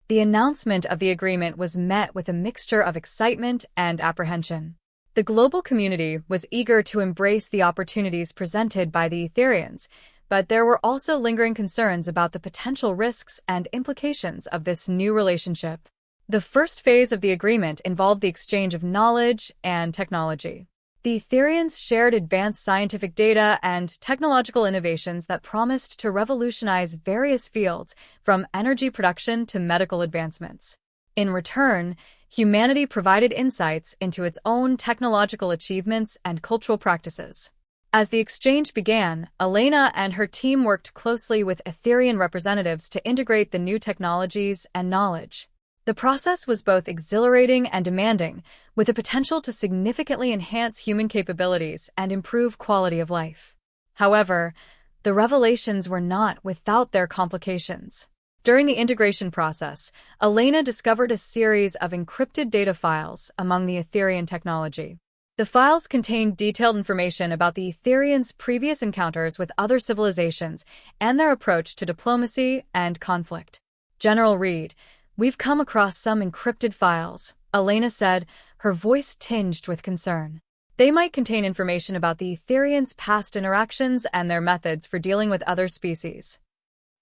The announcement of the agreement was met with a mixture of excitement and apprehension. The global community was eager to embrace the opportunities presented by the Etherians, but there were also lingering concerns about the potential risks and implications of this new relationship. The first phase of the agreement involved the exchange of knowledge and technology. The Etherians shared advanced scientific data and technological innovations that promised to revolutionize various fields, from energy production to medical advancements. In return, humanity provided insights into its own technological achievements and cultural practices. As the exchange began, Elena and her team worked closely with Etherian representatives to integrate the new technologies and knowledge. The process was both exhilarating and demanding, with the potential to significantly enhance human capabilities and improve quality of life. However, the revelations were not without their complications. During the integration process, Elena discovered a series of encrypted data files among the Etherian technology. The files contained detailed information about the Etherians' previous encounters with other civilizations and their approach to diplomacy and conflict. "General Reed, we've come across some encrypted files," Elena said, her voice tinged with concern. "They might contain information about the Etherians' past interactions and their methods for dealing with other species."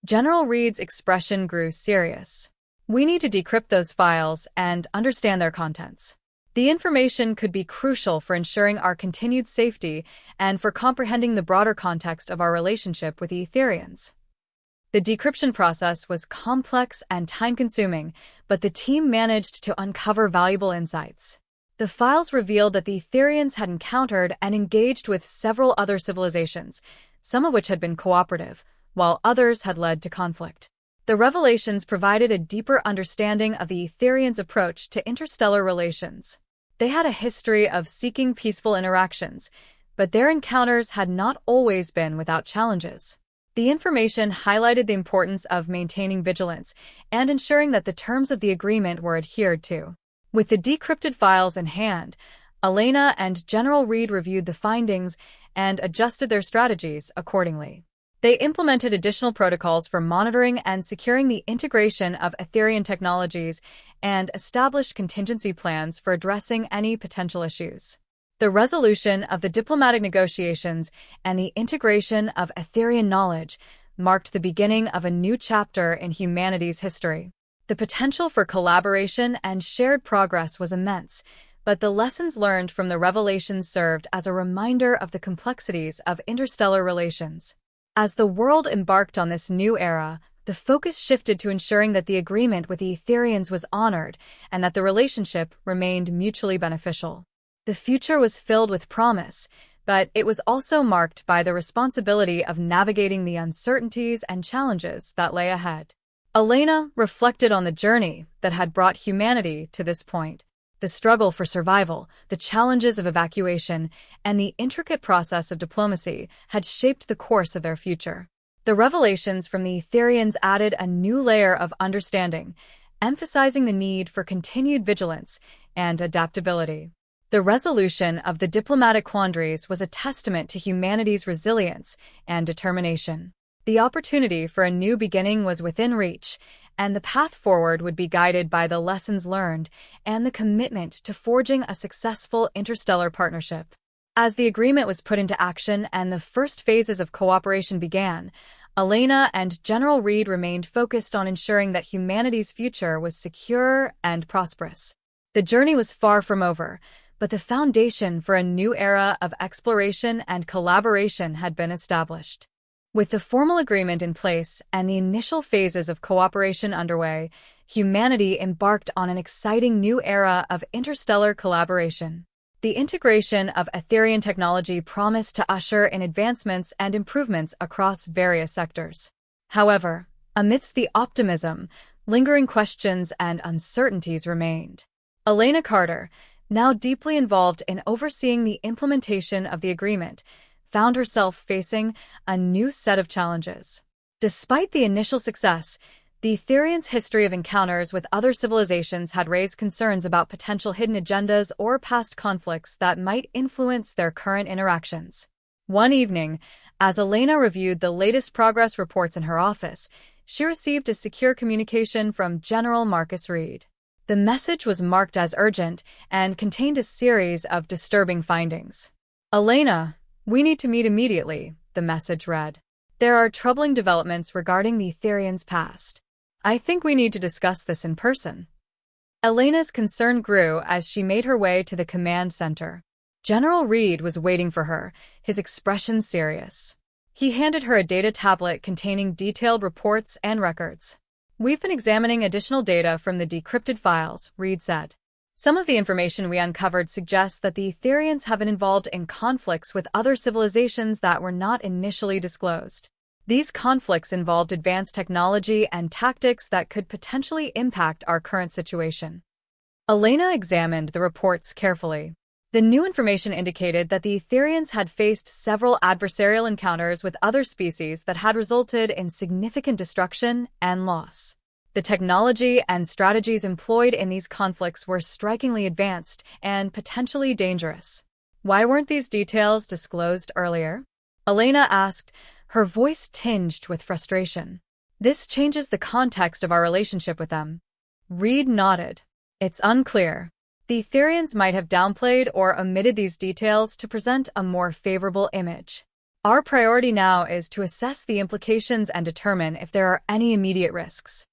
General Reed's expression grew serious. "We need to decrypt those files and understand their contents. The information could be crucial for ensuring our continued safety and for comprehending the broader context of our relationship with the Etherians." The decryption process was complex and time-consuming, but the team managed to uncover valuable insights. The files revealed that the Etherians had encountered and engaged with several other civilizations, some of which had been cooperative, while others had led to conflict. The revelations provided a deeper understanding of the Etherians' approach to interstellar relations. They had a history of seeking peaceful interactions, but their encounters had not always been without challenges. The information highlighted the importance of maintaining vigilance and ensuring that the terms of the agreement were adhered to. With the decrypted files in hand, Elena and General Reed reviewed the findings and adjusted their strategies accordingly. They implemented additional protocols for monitoring and securing the integration of Etherian technologies and established contingency plans for addressing any potential issues. The resolution of the diplomatic negotiations and the integration of Etherian knowledge marked the beginning of a new chapter in humanity's history. The potential for collaboration and shared progress was immense, but the lessons learned from the revelations served as a reminder of the complexities of interstellar relations. As the world embarked on this new era, the focus shifted to ensuring that the agreement with the Etherians was honored and that the relationship remained mutually beneficial. The future was filled with promise, but it was also marked by the responsibility of navigating the uncertainties and challenges that lay ahead. Elena reflected on the journey that had brought humanity to this point. The struggle for survival, the challenges of evacuation, and the intricate process of diplomacy had shaped the course of their future. The revelations from the Etherians added a new layer of understanding, emphasizing the need for continued vigilance and adaptability. The resolution of the diplomatic quandaries was a testament to humanity's resilience and determination. The opportunity for a new beginning was within reach, and the path forward would be guided by the lessons learned and the commitment to forging a successful interstellar partnership. As the agreement was put into action and the first phases of cooperation began, Elena and General Reed remained focused on ensuring that humanity's future was secure and prosperous. The journey was far from over, but the foundation for a new era of exploration and collaboration had been established. With the formal agreement in place and the initial phases of cooperation underway, humanity embarked on an exciting new era of interstellar collaboration. The integration of Etherian technology promised to usher in advancements and improvements across various sectors. However, amidst the optimism, lingering questions and uncertainties remained. Elena Carter, now deeply involved in overseeing the implementation of the agreement, found herself facing a new set of challenges. Despite the initial success, the Etherians' history of encounters with other civilizations had raised concerns about potential hidden agendas or past conflicts that might influence their current interactions. One evening, as Elena reviewed the latest progress reports in her office, she received a secure communication from General Marcus Reed. The message was marked as urgent and contained a series of disturbing findings. "Elena, we need to meet immediately," the message read. "There are troubling developments regarding the Etherians' past. I think we need to discuss this in person." Elena's concern grew as she made her way to the command center. General Reed was waiting for her, his expression serious. He handed her a data tablet containing detailed reports and records. "We've been examining additional data from the decrypted files," Reed said. "Some of the information we uncovered suggests that the Etherians have been involved in conflicts with other civilizations that were not initially disclosed. These conflicts involved advanced technology and tactics that could potentially impact our current situation." Elena examined the reports carefully. The new information indicated that the Etherians had faced several adversarial encounters with other species that had resulted in significant destruction and loss. The technology and strategies employed in these conflicts were strikingly advanced and potentially dangerous. "Why weren't these details disclosed earlier?" Elena asked, her voice tinged with frustration. "This changes the context of our relationship with them." Reed nodded. "It's unclear. The Etherians might have downplayed or omitted these details to present a more favorable image. Our priority now is to assess the implications and determine if there are any immediate risks."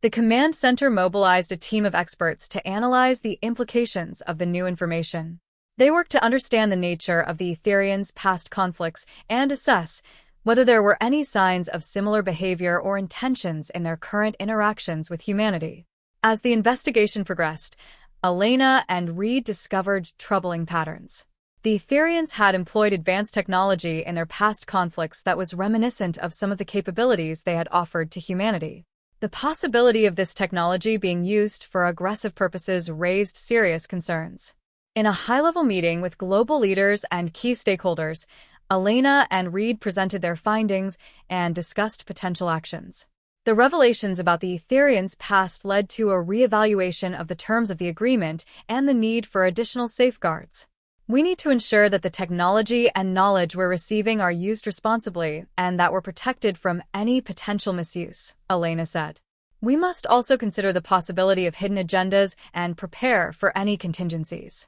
The command center mobilized a team of experts to analyze the implications of the new information. They worked to understand the nature of the Etherians' past conflicts and assess whether there were any signs of similar behavior or intentions in their current interactions with humanity. As the investigation progressed, Elena and Reed discovered troubling patterns. The Etherians had employed advanced technology in their past conflicts that was reminiscent of some of the capabilities they had offered to humanity. The possibility of this technology being used for aggressive purposes raised serious concerns. In a high-level meeting with global leaders and key stakeholders, Elena and Reed presented their findings and discussed potential actions. The revelations about the Etherians' past led to a reevaluation of the terms of the agreement and the need for additional safeguards. "We need to ensure that the technology and knowledge we're receiving are used responsibly and that we're protected from any potential misuse," Elena said. "We must also consider the possibility of hidden agendas and prepare for any contingencies."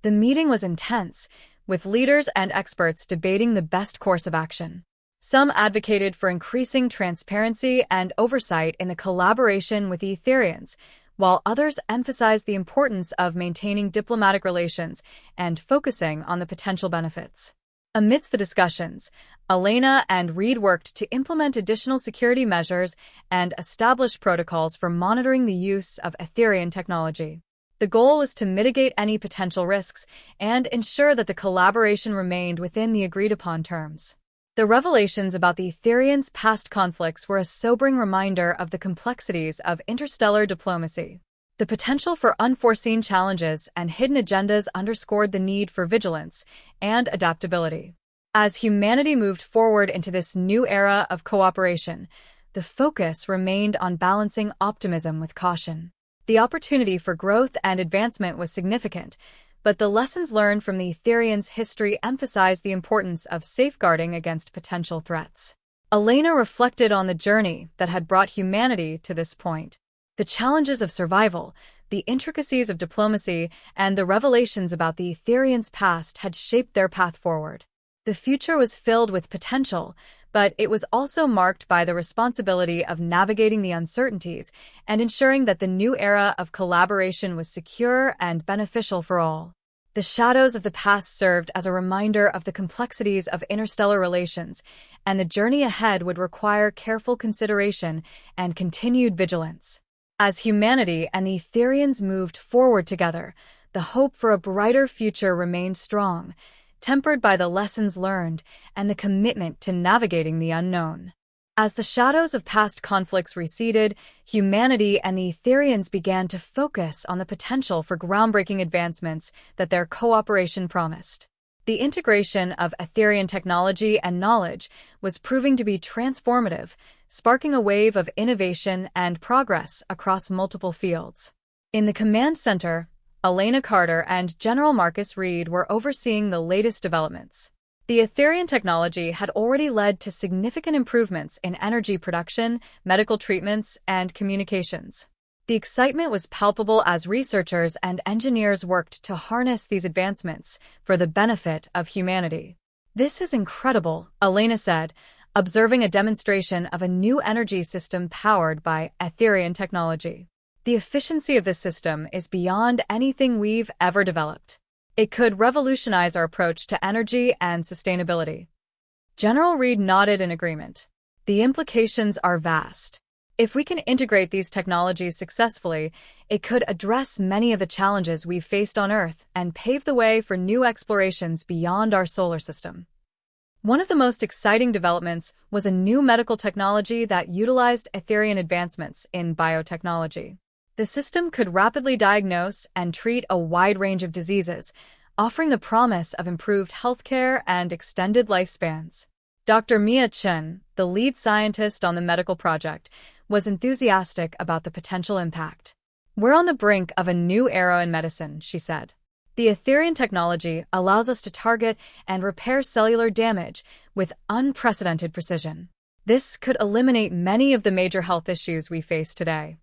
The meeting was intense, with leaders and experts debating the best course of action. Some advocated for increasing transparency and oversight in the collaboration with the Etherians, while others emphasized the importance of maintaining diplomatic relations and focusing on the potential benefits. Amidst the discussions, Elena and Reed worked to implement additional security measures and establish protocols for monitoring the use of Etherian technology. The goal was to mitigate any potential risks and ensure that the collaboration remained within the agreed-upon terms. The revelations about the Etherians' past conflicts were a sobering reminder of the complexities of interstellar diplomacy. The potential for unforeseen challenges and hidden agendas underscored the need for vigilance and adaptability. As humanity moved forward into this new era of cooperation, the focus remained on balancing optimism with caution. The opportunity for growth and advancement was significant, but the lessons learned from the Etherians' history emphasized the importance of safeguarding against potential threats. Elena reflected on the journey that had brought humanity to this point. The challenges of survival, the intricacies of diplomacy, and the revelations about the Etherians' past had shaped their path forward. The future was filled with potential, but it was also marked by the responsibility of navigating the uncertainties and ensuring that the new era of collaboration was secure and beneficial for all. The shadows of the past served as a reminder of the complexities of interstellar relations, and the journey ahead would require careful consideration and continued vigilance. As humanity and the Etherians moved forward together, the hope for a brighter future remained strong, tempered by the lessons learned and the commitment to navigating the unknown. As the shadows of past conflicts receded, humanity and the Etherians began to focus on the potential for groundbreaking advancements that their cooperation promised. The integration of Etherian technology and knowledge was proving to be transformative, sparking a wave of innovation and progress across multiple fields. In the command center, Elena Carter and General Marcus Reed were overseeing the latest developments. The Etherian technology had already led to significant improvements in energy production, medical treatments, and communications. The excitement was palpable as researchers and engineers worked to harness these advancements for the benefit of humanity. "This is incredible," Elena said, observing a demonstration of a new energy system powered by Etherian technology. "The efficiency of this system is beyond anything we've ever developed. It could revolutionize our approach to energy and sustainability." General Reed nodded in agreement. "The implications are vast. If we can integrate these technologies successfully, it could address many of the challenges we've faced on Earth and pave the way for new explorations beyond our solar system." One of the most exciting developments was a new medical technology that utilized Etherian advancements in biotechnology. The system could rapidly diagnose and treat a wide range of diseases, offering the promise of improved healthcare and extended lifespans. Dr. Mia Chen, the lead scientist on the medical project, was enthusiastic about the potential impact. "We're on the brink of a new era in medicine," she said. "The Etherian technology allows us to target and repair cellular damage with unprecedented precision. This could eliminate many of the major health issues we face today."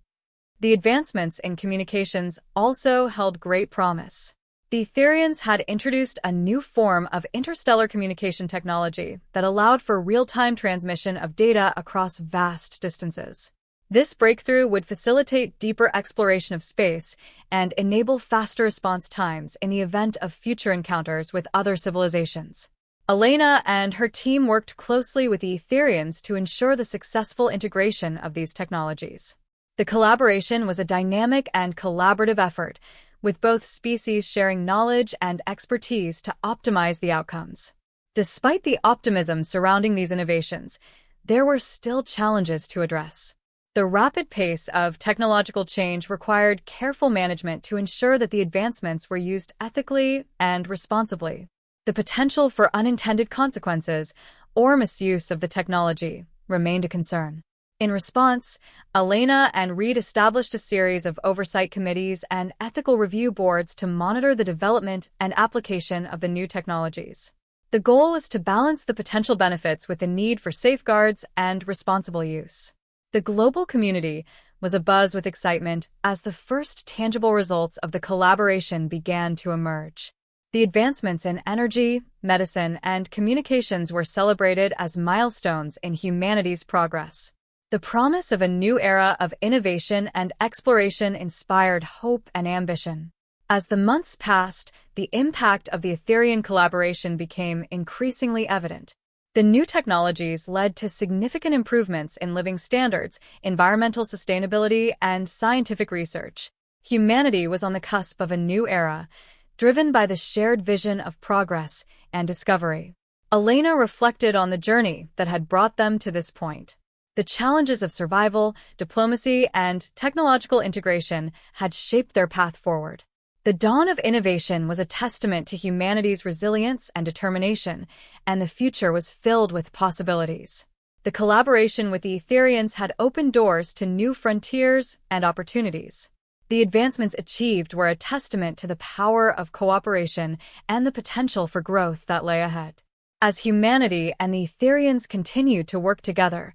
The advancements in communications also held great promise. The Etherians had introduced a new form of interstellar communication technology that allowed for real-time transmission of data across vast distances. This breakthrough would facilitate deeper exploration of space and enable faster response times in the event of future encounters with other civilizations. Elena and her team worked closely with the Etherians to ensure the successful integration of these technologies. The collaboration was a dynamic and collaborative effort, with both species sharing knowledge and expertise to optimize the outcomes. Despite the optimism surrounding these innovations, there were still challenges to address. The rapid pace of technological change required careful management to ensure that the advancements were used ethically and responsibly. The potential for unintended consequences or misuse of the technology remained a concern. In response, Elena and Reed established a series of oversight committees and ethical review boards to monitor the development and application of the new technologies. The goal was to balance the potential benefits with the need for safeguards and responsible use. The global community was abuzz with excitement as the first tangible results of the collaboration began to emerge. The advancements in energy, medicine, and communications were celebrated as milestones in humanity's progress. The promise of a new era of innovation and exploration inspired hope and ambition. As the months passed, the impact of the Etherian collaboration became increasingly evident. The new technologies led to significant improvements in living standards, environmental sustainability, and scientific research. Humanity was on the cusp of a new era, driven by the shared vision of progress and discovery. Elena reflected on the journey that had brought them to this point. The challenges of survival, diplomacy, and technological integration had shaped their path forward. The dawn of innovation was a testament to humanity's resilience and determination, and the future was filled with possibilities. The collaboration with the Etherians had opened doors to new frontiers and opportunities. The advancements achieved were a testament to the power of cooperation and the potential for growth that lay ahead. As humanity and the Etherians continued to work together,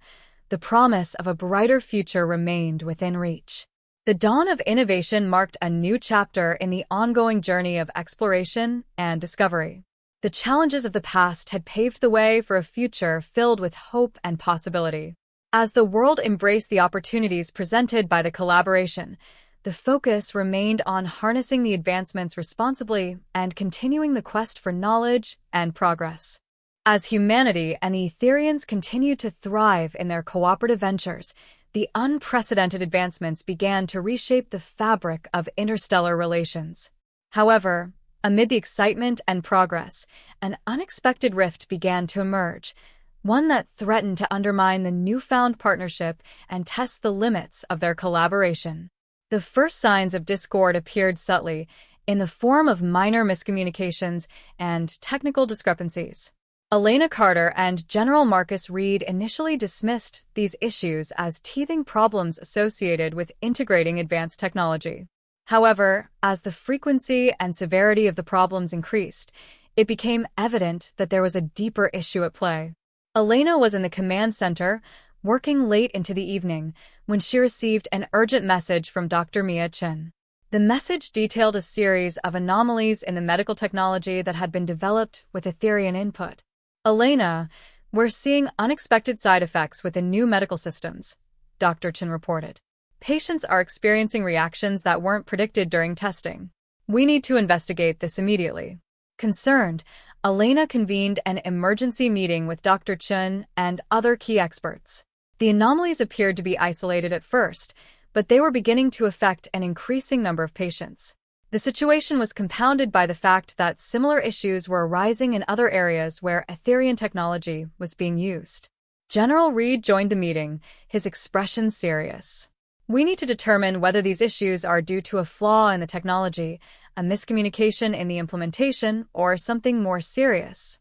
the promise of a brighter future remained within reach. The dawn of innovation marked a new chapter in the ongoing journey of exploration and discovery. The challenges of the past had paved the way for a future filled with hope and possibility. As the world embraced the opportunities presented by the collaboration, the focus remained on harnessing the advancements responsibly and continuing the quest for knowledge and progress. As humanity and the Etherians continued to thrive in their cooperative ventures, the unprecedented advancements began to reshape the fabric of interstellar relations. However, amid the excitement and progress, an unexpected rift began to emerge, one that threatened to undermine the newfound partnership and test the limits of their collaboration. The first signs of discord appeared subtly, in the form of minor miscommunications and technical discrepancies. Elena Carter and General Marcus Reed initially dismissed these issues as teething problems associated with integrating advanced technology. However, as the frequency and severity of the problems increased, it became evident that there was a deeper issue at play. Elena was in the command center, working late into the evening, when she received an urgent message from Dr. Mia Chen. The message detailed a series of anomalies in the medical technology that had been developed with Etherian input. "Elena, we're seeing unexpected side effects with the new medical systems," Dr. Chen reported. "Patients are experiencing reactions that weren't predicted during testing. We need to investigate this immediately." Concerned, Elena convened an emergency meeting with Dr. Chen and other key experts. The anomalies appeared to be isolated at first, but they were beginning to affect an increasing number of patients. The situation was compounded by the fact that similar issues were arising in other areas where Etherian technology was being used. General Reed joined the meeting, his expression serious. "We need to determine whether these issues are due to a flaw in the technology, a miscommunication in the implementation, or something more serious."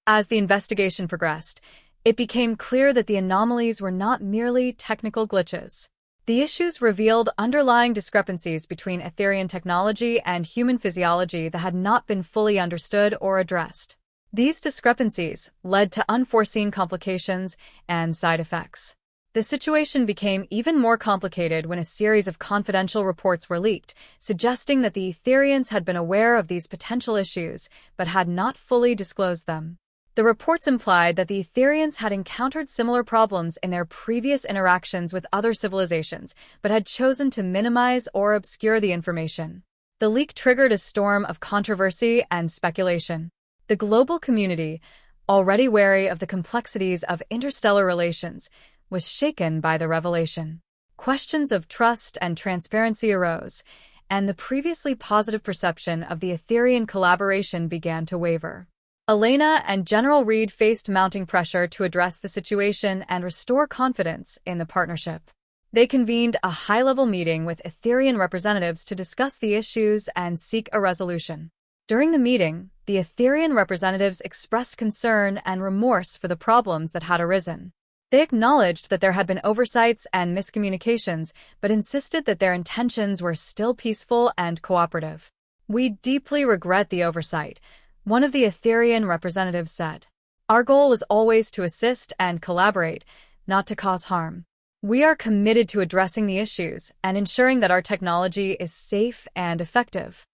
As the investigation progressed, it became clear that the anomalies were not merely technical glitches. The issues revealed underlying discrepancies between Etherian technology and human physiology that had not been fully understood or addressed. These discrepancies led to unforeseen complications and side effects. The situation became even more complicated when a series of confidential reports were leaked, suggesting that the Etherians had been aware of these potential issues but had not fully disclosed them. The reports implied that the Etherians had encountered similar problems in their previous interactions with other civilizations, but had chosen to minimize or obscure the information. The leak triggered a storm of controversy and speculation. The global community, already wary of the complexities of interstellar relations, was shaken by the revelation. Questions of trust and transparency arose, and the previously positive perception of the Etherian collaboration began to waver. Elena and General Reed faced mounting pressure to address the situation and restore confidence in the partnership. They convened a high-level meeting with Etherian representatives to discuss the issues and seek a resolution. During the meeting, the Etherian representatives expressed concern and remorse for the problems that had arisen. They acknowledged that there had been oversights and miscommunications, but insisted that their intentions were still peaceful and cooperative. "We deeply regret the oversight," one of the Etherian representatives said. "Our goal was always to assist and collaborate, not to cause harm. We are committed to addressing the issues and ensuring that our technology is safe and effective."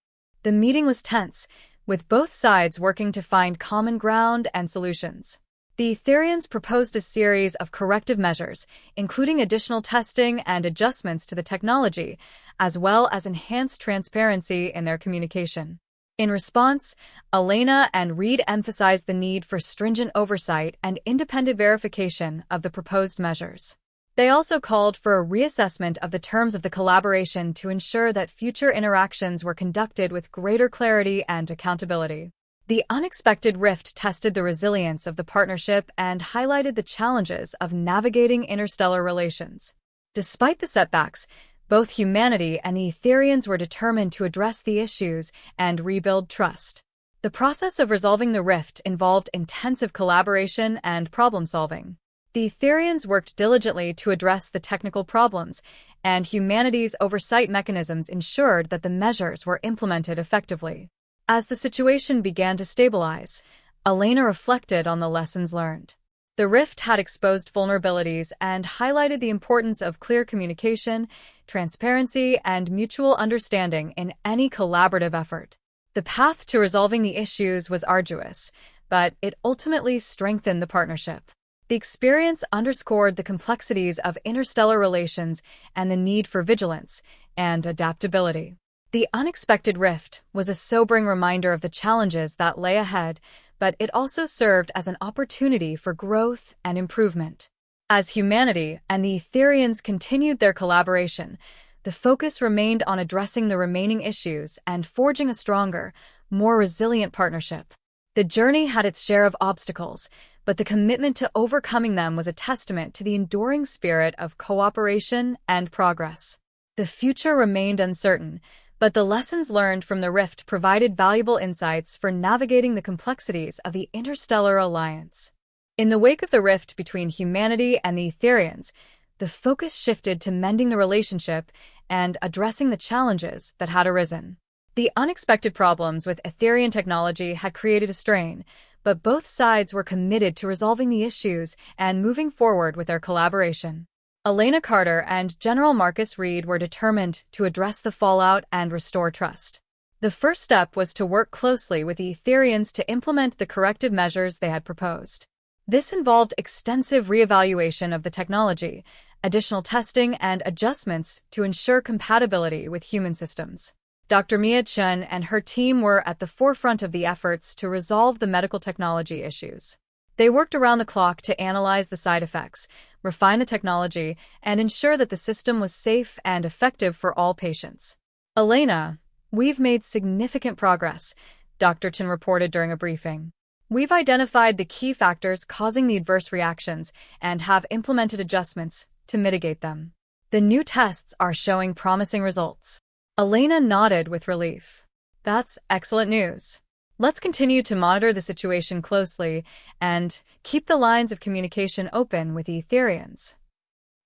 The meeting was tense, with both sides working to find common ground and solutions. The Etherians proposed a series of corrective measures, including additional testing and adjustments to the technology, as well as enhanced transparency in their communication. In response, Elena and Reed emphasized the need for stringent oversight and independent verification of the proposed measures. They also called for a reassessment of the terms of the collaboration to ensure that future interactions were conducted with greater clarity and accountability. The unexpected rift tested the resilience of the partnership and highlighted the challenges of navigating interstellar relations. Despite the setbacks, both humanity and the Etherians were determined to address the issues and rebuild trust. The process of resolving the rift involved intensive collaboration and problem-solving. The Etherians worked diligently to address the technical problems, and humanity's oversight mechanisms ensured that the measures were implemented effectively. As the situation began to stabilize, Elena reflected on the lessons learned. The rift had exposed vulnerabilities and highlighted the importance of clear communication, transparency, and mutual understanding in any collaborative effort. The path to resolving the issues was arduous, but it ultimately strengthened the partnership. The experience underscored the complexities of interstellar relations and the need for vigilance and adaptability. The unexpected rift was a sobering reminder of the challenges that lay ahead, but it also served as an opportunity for growth and improvement. As humanity and the Etherians continued their collaboration, the focus remained on addressing the remaining issues and forging a stronger, more resilient partnership. The journey had its share of obstacles, but the commitment to overcoming them was a testament to the enduring spirit of cooperation and progress. The future remained uncertain, but the lessons learned from the rift provided valuable insights for navigating the complexities of the interstellar alliance. In the wake of the rift between humanity and the Etherians, the focus shifted to mending the relationship and addressing the challenges that had arisen. The unexpected problems with Etherian technology had created a strain, but both sides were committed to resolving the issues and moving forward with their collaboration. Elena Carter and General Marcus Reed were determined to address the fallout and restore trust. The first step was to work closely with the Etherians to implement the corrective measures they had proposed. This involved extensive reevaluation of the technology, additional testing, and adjustments to ensure compatibility with human systems. Dr. Mia Chun and her team were at the forefront of the efforts to resolve the medical technology issues. They worked around the clock to analyze the side effects, refine the technology, and ensure that the system was safe and effective for all patients. Elena, we've made significant progress, Dr. Chen reported during a briefing. We've identified the key factors causing the adverse reactions and have implemented adjustments to mitigate them. The new tests are showing promising results. Elena nodded with relief. That's excellent news. Let's continue to monitor the situation closely and keep the lines of communication open with the Etherians.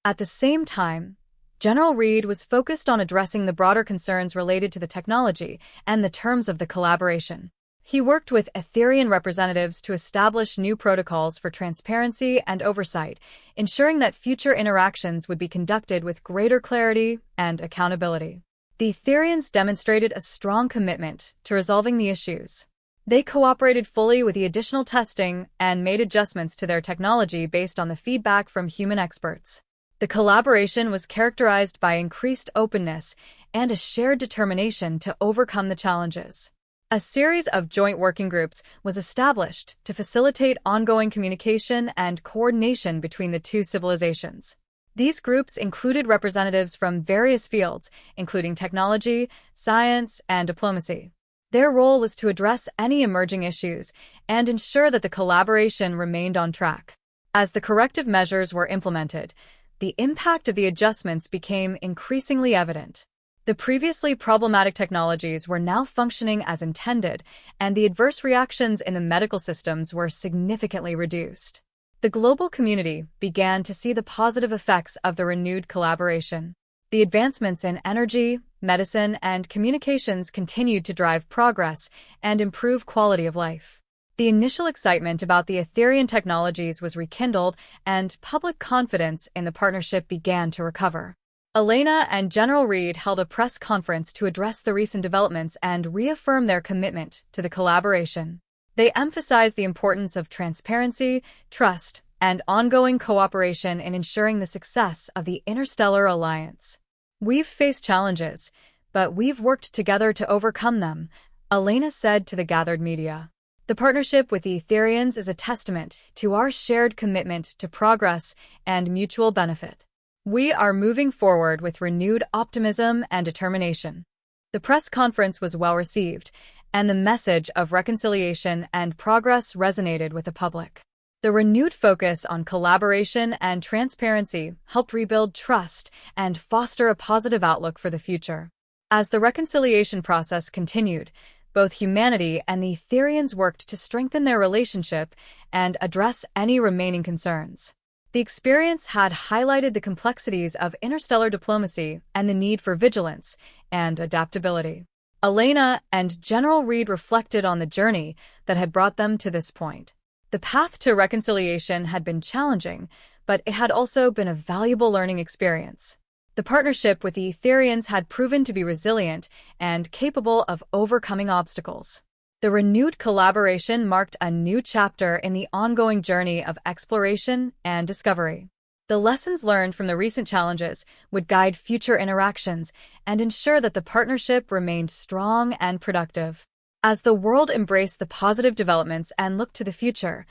At the same time, General Reed was focused on addressing the broader concerns related to the technology and the terms of the collaboration. He worked with Etherian representatives to establish new protocols for transparency and oversight, ensuring that future interactions would be conducted with greater clarity and accountability. The Etherians demonstrated a strong commitment to resolving the issues. They cooperated fully with the additional testing and made adjustments to their technology based on the feedback from human experts. The collaboration was characterized by increased openness and a shared determination to overcome the challenges. A series of joint working groups was established to facilitate ongoing communication and coordination between the two civilizations. These groups included representatives from various fields, including technology, science, and diplomacy. Their role was to address any emerging issues and ensure that the collaboration remained on track. As the corrective measures were implemented, the impact of the adjustments became increasingly evident. The previously problematic technologies were now functioning as intended, and the adverse reactions in the medical systems were significantly reduced. The global community began to see the positive effects of the renewed collaboration. The advancements in energy, medicine, and communications continued to drive progress and improve quality of life. The initial excitement about the Etherian technologies was rekindled, and public confidence in the partnership began to recover. Elena and General Reed held a press conference to address the recent developments and reaffirm their commitment to the collaboration. They emphasized the importance of transparency, trust, and ongoing cooperation in ensuring the success of the interstellar alliance. We've faced challenges, but we've worked together to overcome them, Elena said to the gathered media. The partnership with the Etherians is a testament to our shared commitment to progress and mutual benefit. We are moving forward with renewed optimism and determination. The press conference was well received, and the message of reconciliation and progress resonated with the public. The renewed focus on collaboration and transparency helped rebuild trust and foster a positive outlook for the future. As the reconciliation process continued, both humanity and the Etherians worked to strengthen their relationship and address any remaining concerns. The experience had highlighted the complexities of interstellar diplomacy and the need for vigilance and adaptability. Elena and General Reed reflected on the journey that had brought them to this point. The path to reconciliation had been challenging, but it had also been a valuable learning experience. The partnership with the Etherians had proven to be resilient and capable of overcoming obstacles. The renewed collaboration marked a new chapter in the ongoing journey of exploration and discovery. The lessons learned from the recent challenges would guide future interactions and ensure that the partnership remained strong and productive. As the world embraced the positive developments and looked to the future,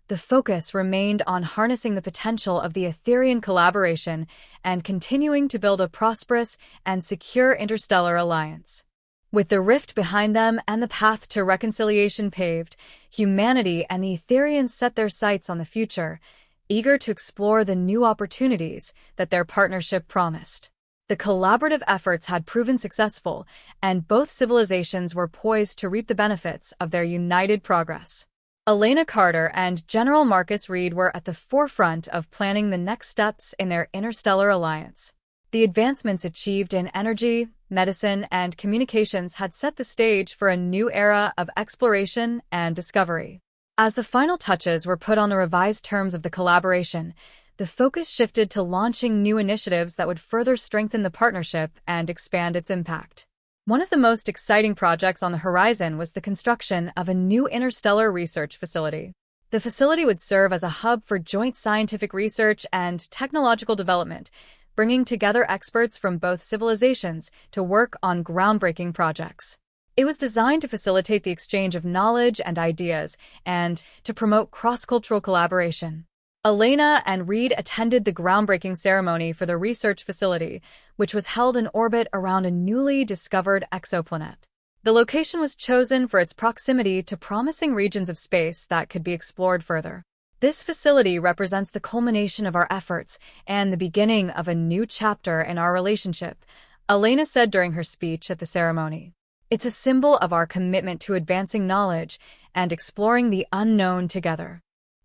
the focus remained on harnessing the potential of the Etherian collaboration and continuing to build a prosperous and secure interstellar alliance. With the rift behind them and the path to reconciliation paved, humanity and the Etherians set their sights on the future, eager to explore the new opportunities that their partnership promised. The collaborative efforts had proven successful, and both civilizations were poised to reap the benefits of their united progress. Elena Carter and General Marcus Reed were at the forefront of planning the next steps in their interstellar alliance. The advancements achieved in energy, medicine, and communications had set the stage for a new era of exploration and discovery. As the final touches were put on the revised terms of the collaboration, the focus shifted to launching new initiatives that would further strengthen the partnership and expand its impact. One of the most exciting projects on the horizon was the construction of a new interstellar research facility. The facility would serve as a hub for joint scientific research and technological development, bringing together experts from both civilizations to work on groundbreaking projects. It was designed to facilitate the exchange of knowledge and ideas and to promote cross-cultural collaboration. Elena and Reed attended the groundbreaking ceremony for the research facility, which was held in orbit around a newly discovered exoplanet. The location was chosen for its proximity to promising regions of space that could be explored further. This facility represents the culmination of our efforts and the beginning of a new chapter in our relationship, Elena said during her speech at the ceremony. It's a symbol of our commitment to advancing knowledge and exploring the unknown together.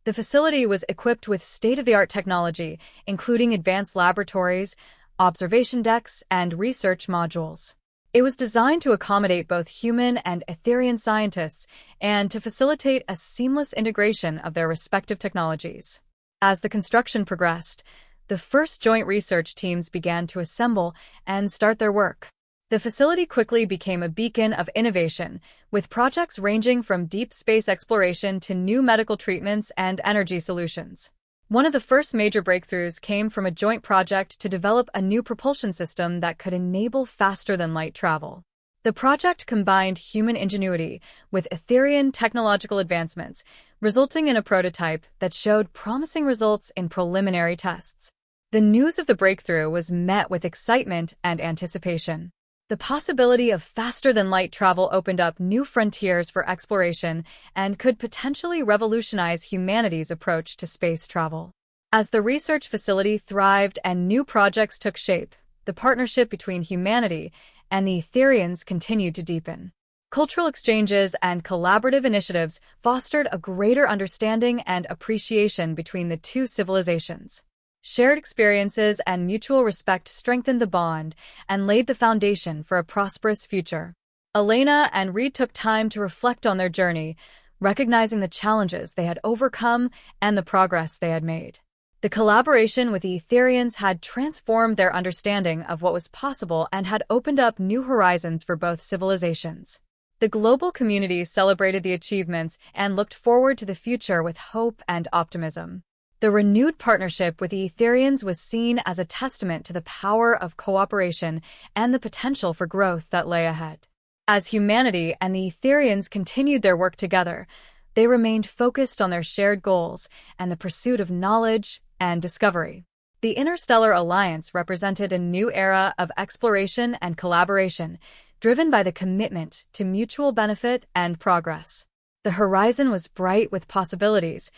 The facility was equipped with state-of-the-art technology, including advanced laboratories, observation decks, and research modules. It was designed to accommodate both human and Etherian scientists and to facilitate a seamless integration of their respective technologies. As the construction progressed, the first joint research teams began to assemble and start their work. The facility quickly became a beacon of innovation, with projects ranging from deep space exploration to new medical treatments and energy solutions. One of the first major breakthroughs came from a joint project to develop a new propulsion system that could enable faster-than-light travel. The project combined human ingenuity with Etherian technological advancements, resulting in a prototype that showed promising results in preliminary tests. The news of the breakthrough was met with excitement and anticipation. The possibility of faster-than-light travel opened up new frontiers for exploration and could potentially revolutionize humanity's approach to space travel. As the research facility thrived and new projects took shape, the partnership between humanity and the Etherians continued to deepen. Cultural exchanges and collaborative initiatives fostered a greater understanding and appreciation between the two civilizations. Shared experiences and mutual respect strengthened the bond and laid the foundation for a prosperous future. Elena and Reed took time to reflect on their journey, recognizing the challenges they had overcome and the progress they had made. The collaboration with the Etherians had transformed their understanding of what was possible and had opened up new horizons for both civilizations. The global community celebrated the achievements and looked forward to the future with hope and optimism. The renewed partnership with the Etherians was seen as a testament to the power of cooperation and the potential for growth that lay ahead. As humanity and the Etherians continued their work together, they remained focused on their shared goals and the pursuit of knowledge and discovery. The Interstellar Alliance represented a new era of exploration and collaboration, driven by the commitment to mutual benefit and progress. The horizon was bright with possibilities,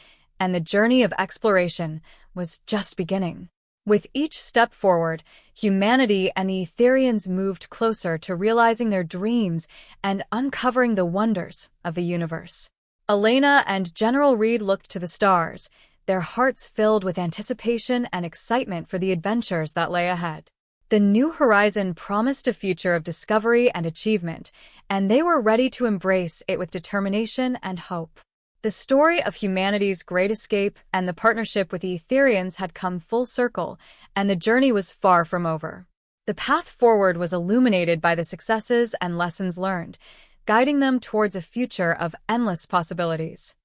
and the journey of exploration was just beginning. With each step forward, humanity and the Etherians moved closer to realizing their dreams and uncovering the wonders of the universe. Elena and General Reed looked to the stars, their hearts filled with anticipation and excitement for the adventures that lay ahead. The new horizon promised a future of discovery and achievement, and they were ready to embrace it with determination and hope. The story of humanity's great escape and the partnership with the Etherians had come full circle, and the journey was far from over. The path forward was illuminated by the successes and lessons learned, guiding them towards a future of endless possibilities.